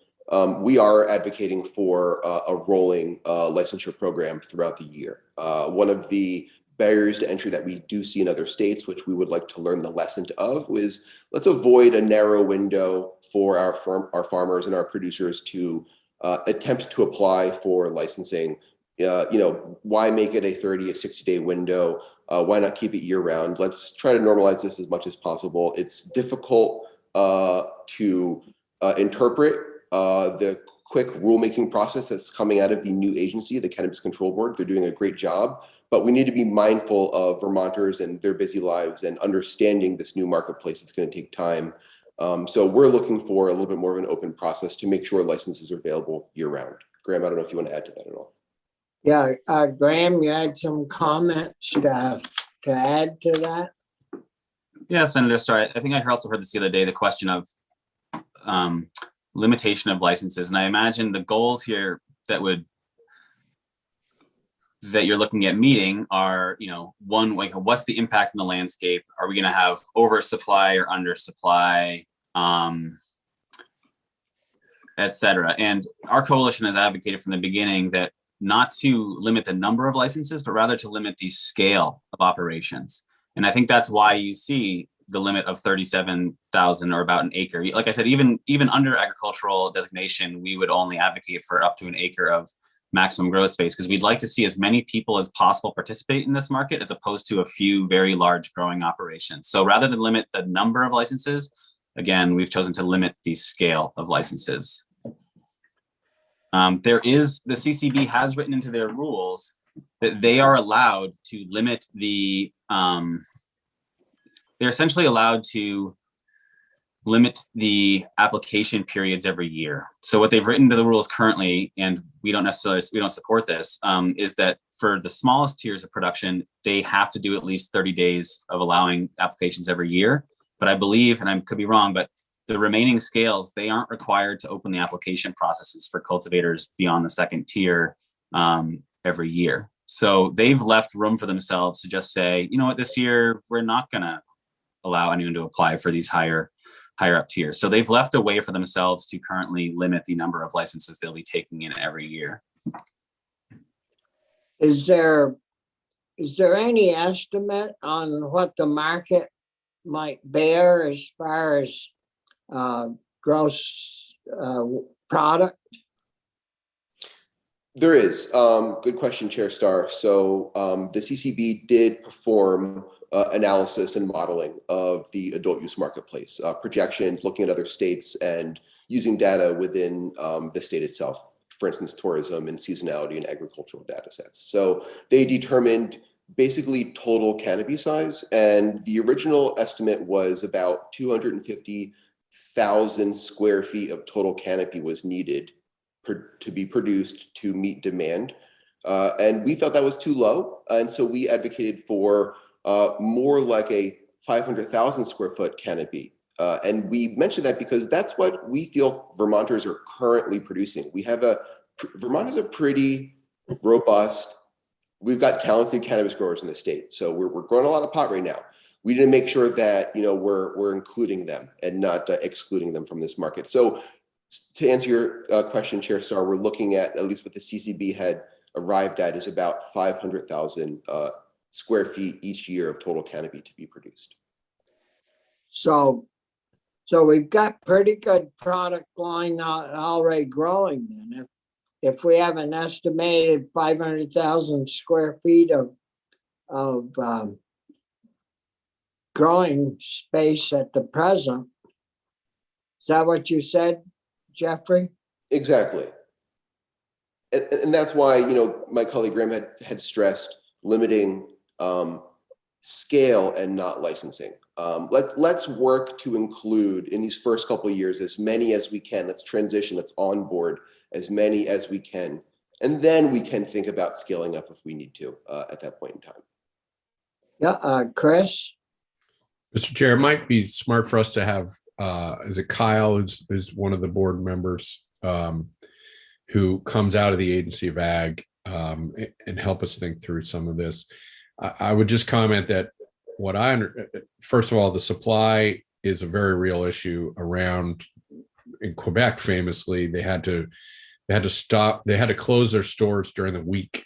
We are advocating for a rolling licensure program throughout the year. One of the barriers to entry that we do see in other states, which we would like to learn the lesson of, is let's avoid a narrow window for our farmers and our producers to attempt to apply for licensing. Why make it a 30, a 60-day window? Why not keep it year round? Let's try to normalize this as much as possible. It's difficult to interpret the quick rulemaking process that's coming out of the new agency, the Cannabis Control Board. They're doing a great job, but we need to be mindful of Vermonters and their busy lives and understanding this new marketplace. It's going to take time. So we're looking for a little bit more of an open process to make sure licenses are available year round. Graham, I don't know if you want to add to that at all. Yeah, Graham, you had some comments to add to that? Yeah, Senator, sorry. I think I also heard this the other day, the question of limitation of licenses. And I imagine the goals here that you're looking at meeting are, one, like, what's the impact on the landscape? Are we going to have oversupply or undersupply, et cetera? And our coalition has advocated from the beginning that not to limit the number of licenses, but rather to limit the scale of operations. And I think that's why you see the limit of 37,000 or about an acre. Like I said, even under agricultural designation, we would only advocate for up to an acre of maximum growth space, because we'd like to see as many people as possible participate in this market as opposed to a few very large growing operations. So rather than limit the number of licenses, again, we've chosen to limit the scale of licenses. The CCB has written into their rules that they are allowed to limit they're essentially allowed to limit the application periods every year. So what they've written to the rules currently, and we don't support this, is that for the smallest tiers of production, they have to do at least 30 days of allowing applications every year. But I believe, and I could be wrong, but the remaining scales, they aren't required to open the application processes for cultivators beyond the second tier every year. So they've left room for themselves to just say, you know what, this year, we're not gonna allow anyone to apply for these higher up tiers. So they've left a way for themselves to currently limit the number of licenses they'll be taking in every year. Is there any estimate on what the market might bear as far as gross product? There is. Good question, Chair Starr. So the CCB did perform analysis and modeling of the adult use marketplace, projections, looking at other states and using data within the state itself, for instance, tourism and seasonality and agricultural data sets. So they determined basically total canopy size, and the original estimate was about 250,000 square feet of total canopy was needed to be produced to meet demand. And we felt that was too low. And so we advocated for more like a 500,000 square foot canopy. And we mentioned that because that's what we feel Vermonters are currently producing. Vermont is a pretty robust, we've got talented cannabis growers in the state. So we're growing a lot of pot right now. We need to make sure that, we're including them and not excluding them from this market. So to answer your question, Chair Starr, we're looking at least what the CCB had arrived at is about 500,000 square feet each year of total canopy to be produced. So we've got pretty good product line already growing then. if we have an estimated 500,000 square feet of growing space at the present. Is that what you said, Jeffrey? Exactly. And that's why, my colleague Graham had stressed limiting scale and not licensing. Let's work to include in these first couple of years as many as we can. Let's transition, let's onboard as many as we can. And then we can think about scaling up if we need to at that point in time. Yeah, Chris? Mr. Chair, it might be smart for us to have, is it Kyle, is one of the board members who comes out of the Agency of Ag and help us think through some of this. I would just comment that first of all, the supply is a very real issue around in Quebec. Famously, they had to close their stores during the week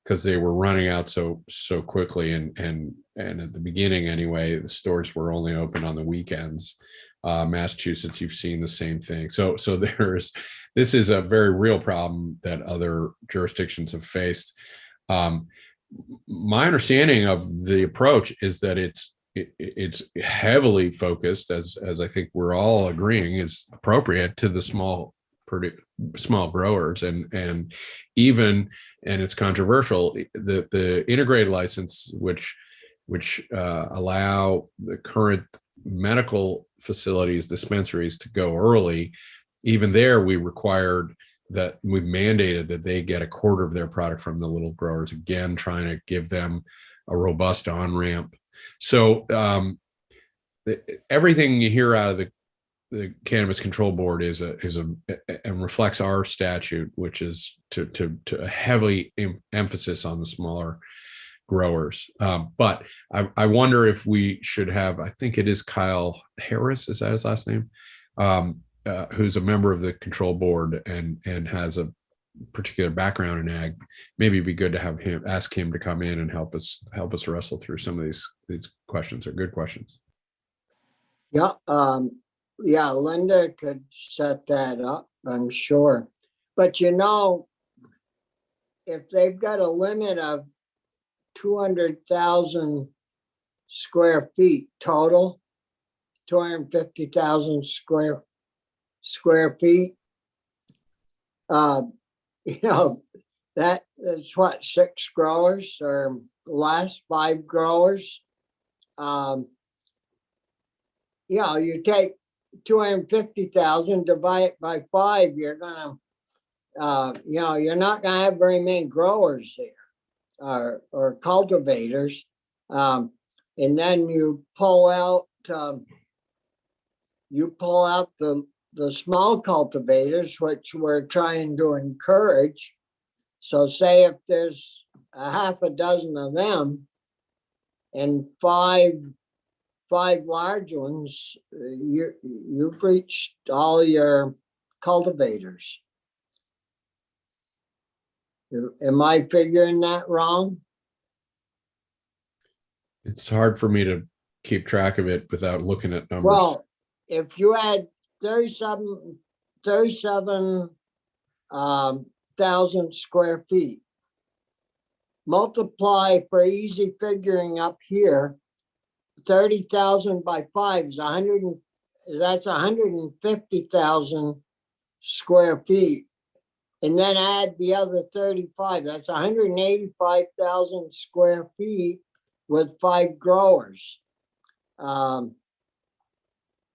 because they were running out so quickly. And at the beginning anyway, the stores were only open on the weekends. Massachusetts, you've seen the same thing. So this is a very real problem that other jurisdictions have faced. My understanding of the approach is that it's heavily focused, as I think we're all agreeing is appropriate, to the small growers, and it's controversial, the integrated license, which allow the current medical facilities, dispensaries, to go early. Even there, we mandated that they get a quarter of their product from the little growers, again trying to give them a robust on-ramp. So everything you hear out of the Cannabis Control Board and reflects our statute, which is to a heavily emphasis on the smaller growers. But I wonder if we should have, I think it is Kyle Harris, is that his last name? Who's a member of the control board and has a particular background in ag. Maybe it'd be good to ask him to come in and help us wrestle through some of these questions. Are good questions. Yeah, Linda could set that up, I'm sure. But if they've got a limit of 200,000 square feet total, 250,000 square feet, that's what, 6 growers or less, 5 growers. You take 250,000, divide it by 5, you're gonna, you're not gonna have very many growers there or cultivators. And then you pull out the small cultivators, which we're trying to encourage. So say if there's a half a dozen of them and five large ones, you've reached all your cultivators. Am I figuring that wrong? It's hard for me to keep track of it without looking at numbers. Well, if you had 37,000 square feet, multiply for easy figuring up here, 30,000 by 5 is 100. That's 150,000 square feet, and then add the other 35. That's 185,000 square feet with 5 growers.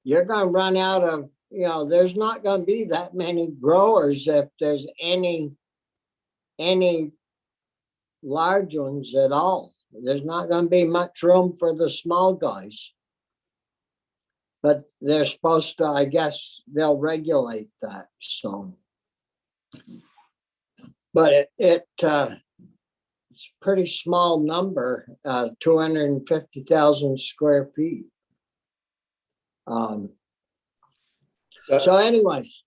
You're going to run out of, there's not going to be that many growers if there's any large ones at all. There's not going to be much room for the small guys. But they're supposed to, I guess, they'll regulate that. So, but it's a pretty small number, 250,000 square feet. So anyways,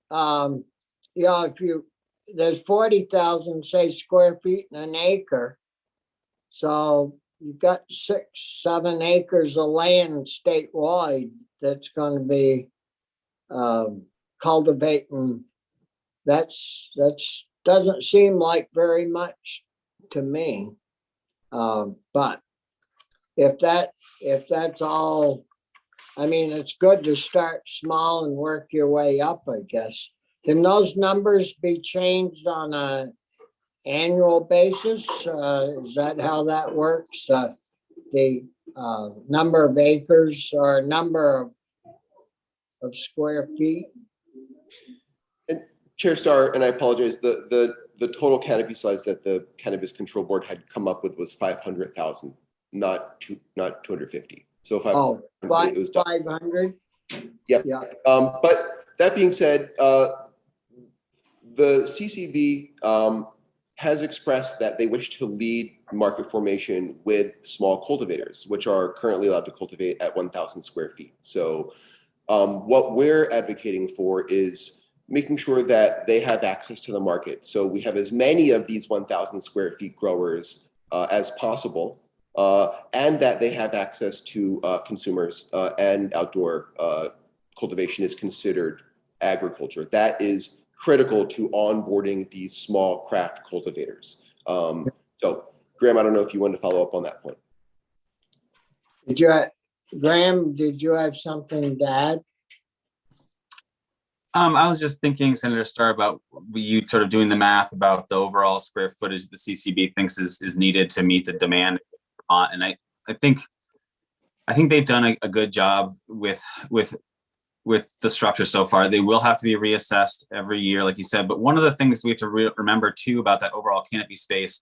if there's 40,000, say, square feet in an acre. So you've got 6-7 acres of land statewide that's going to be cultivating. That's doesn't seem like very much to me. But if that's all, I mean, it's good to start small and work your way up, I guess. Can those numbers be changed on a annual basis? Is that how that works? The number of acres or number of square feet? And Chair Starr, and I apologize, the total canopy size that the Cannabis Control Board had come up with was 500,000, not 250. So if Oh, it was 500? Yep. Yeah. But that being said, the CCB has expressed that they wish to lead market formation with small cultivators, which are currently allowed to cultivate at 1,000 square feet. So what we're advocating for is making sure that they have access to the market. So we have as many of these 1,000 square feet growers as possible, and that they have access to consumers, and outdoor cultivation is considered agriculture. That is critical to onboarding these small craft cultivators. So Graham, I don't know if you want to follow up on that point. Graham, did you have something to add? I was just thinking, Senator Starr, about you sort of doing the math about the overall square footage the CCB thinks is needed to meet the demand. And I think they've done a good job with the structure so far. They will have to be reassessed every year, like you said. But one of the things we have to remember too about that overall canopy space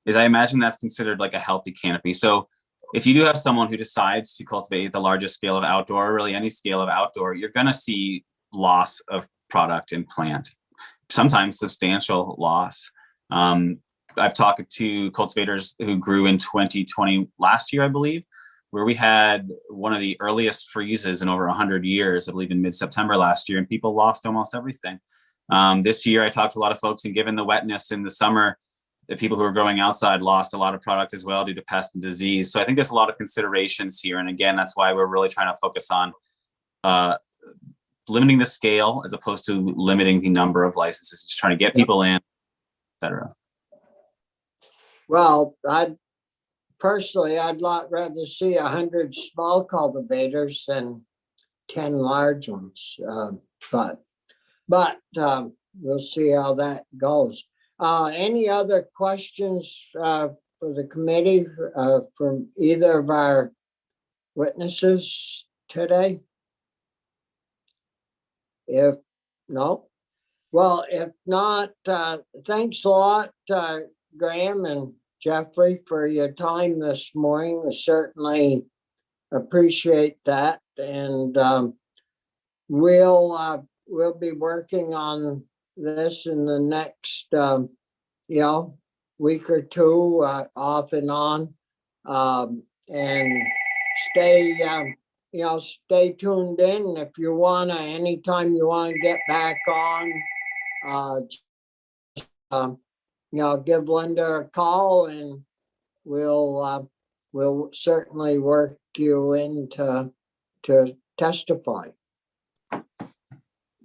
is I imagine that's considered like a healthy canopy. So if you do have someone who decides to cultivate the largest scale of outdoor, or really any scale of outdoor, you're going to see loss of product and plant, sometimes substantial loss. I've talked to cultivators who grew in 2020 last year, I believe, where we had one of the earliest freezes in over 100 years, I believe in mid-September last year, and people lost almost everything. This year, I talked to a lot of folks, and given the wetness in the summer, the people who are growing outside lost a lot of product as well due to pest and disease. So I think there's a lot of considerations here. And again, that's why we're really trying to focus on limiting the scale as opposed to limiting the number of licenses, just trying to get people in, et cetera. Well, I'd rather see 100 small cultivators than 10 large ones. But we'll see how that goes. Any other questions for the committee from either of our witnesses today? If no, well, if not, thanks a lot, Graham and Jeffrey, for your time this morning. We certainly appreciate that, and we'll be working on this in the next week or two, off and on, and stay tuned in. If you wanna, anytime you wanna get back on, give Linda a call, and we'll certainly work you in to testify.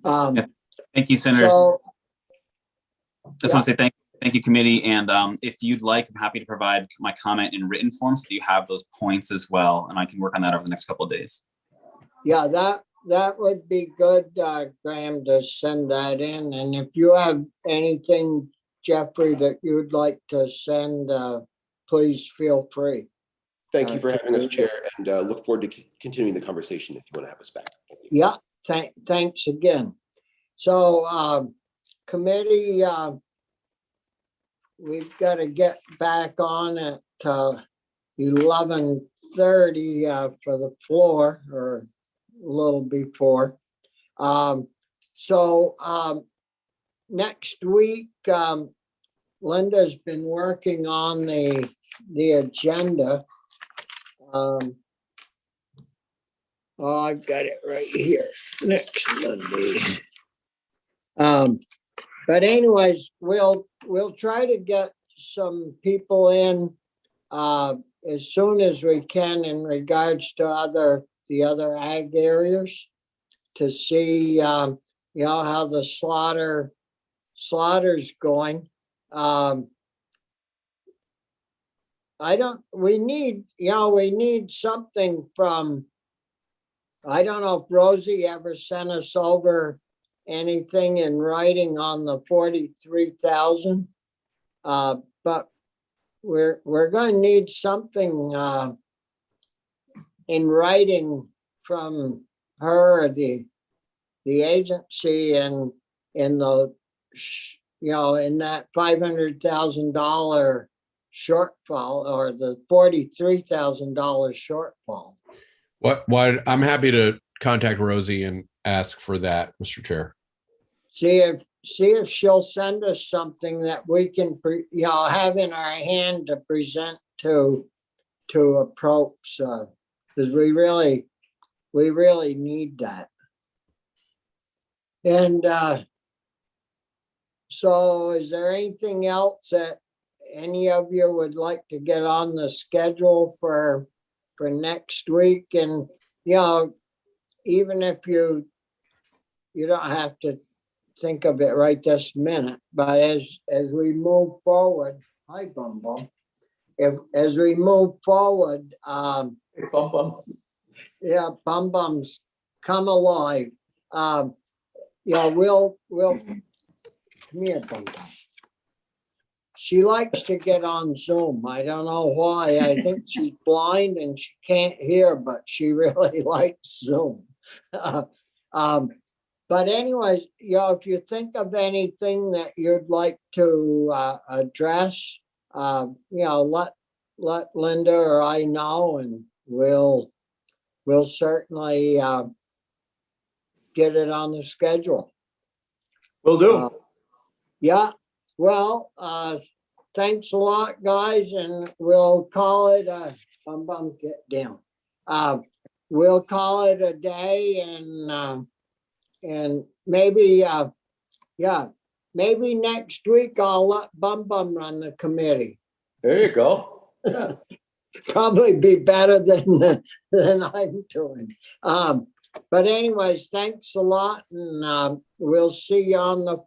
Thank you, Senators. Just want to say thank you, committee. And if you'd like, I'm happy to provide my comment in written form so you have those points as well. And I can work on that over the next couple of days. Yeah, that would be good, Graham, to send that in. And if you have anything, Jeffrey, that you'd like to send, please feel free. Thank you for having us, Chair, and look forward to continuing the conversation if you want to have us back. Yeah, thanks again. So, committee, we've got to get back on at 11:30 for the floor, or a little before. Next week, Linda's been working on the agenda. I've got it right here, next Monday. But anyways, we'll try to get some people in as soon as we can in regards to the other ag areas, to see how the slaughter slaughters going. We need something from, I don't know if Rosie ever sent us over anything in writing on the 43,000. But we're going to need something in writing from her, the agency, and in the in that $500,000 shortfall, or the $43,000 shortfall. What I'm happy to contact Rosie and ask for that, Mr. Chair. See if she'll send us something that we can have in our hand to present to approach, because we really need that. And so is there anything else that any of you would like to get on the schedule for next week? And even if you don't have to think of it right this minute, but as we move forward, hi Bum Bum. As we move forward, Bum Bum. yeah, Bum Bum's come alive. We'll come here, Bum Bum. She likes to get on Zoom. I don't know why. I think she's blind and she can't hear, but she really likes Zoom. But anyways, if you think of anything that you'd like to address, let Linda or I know, and we'll certainly get it on the schedule. Will do. Yeah. Well, thanks a lot, guys, and we'll call it a Bum Bum, get down. We'll call it a day, and maybe maybe next week I'll let Bum Bum run the committee. There you go. Probably be better than I'm doing. But anyways, thanks a lot, and we'll see you on the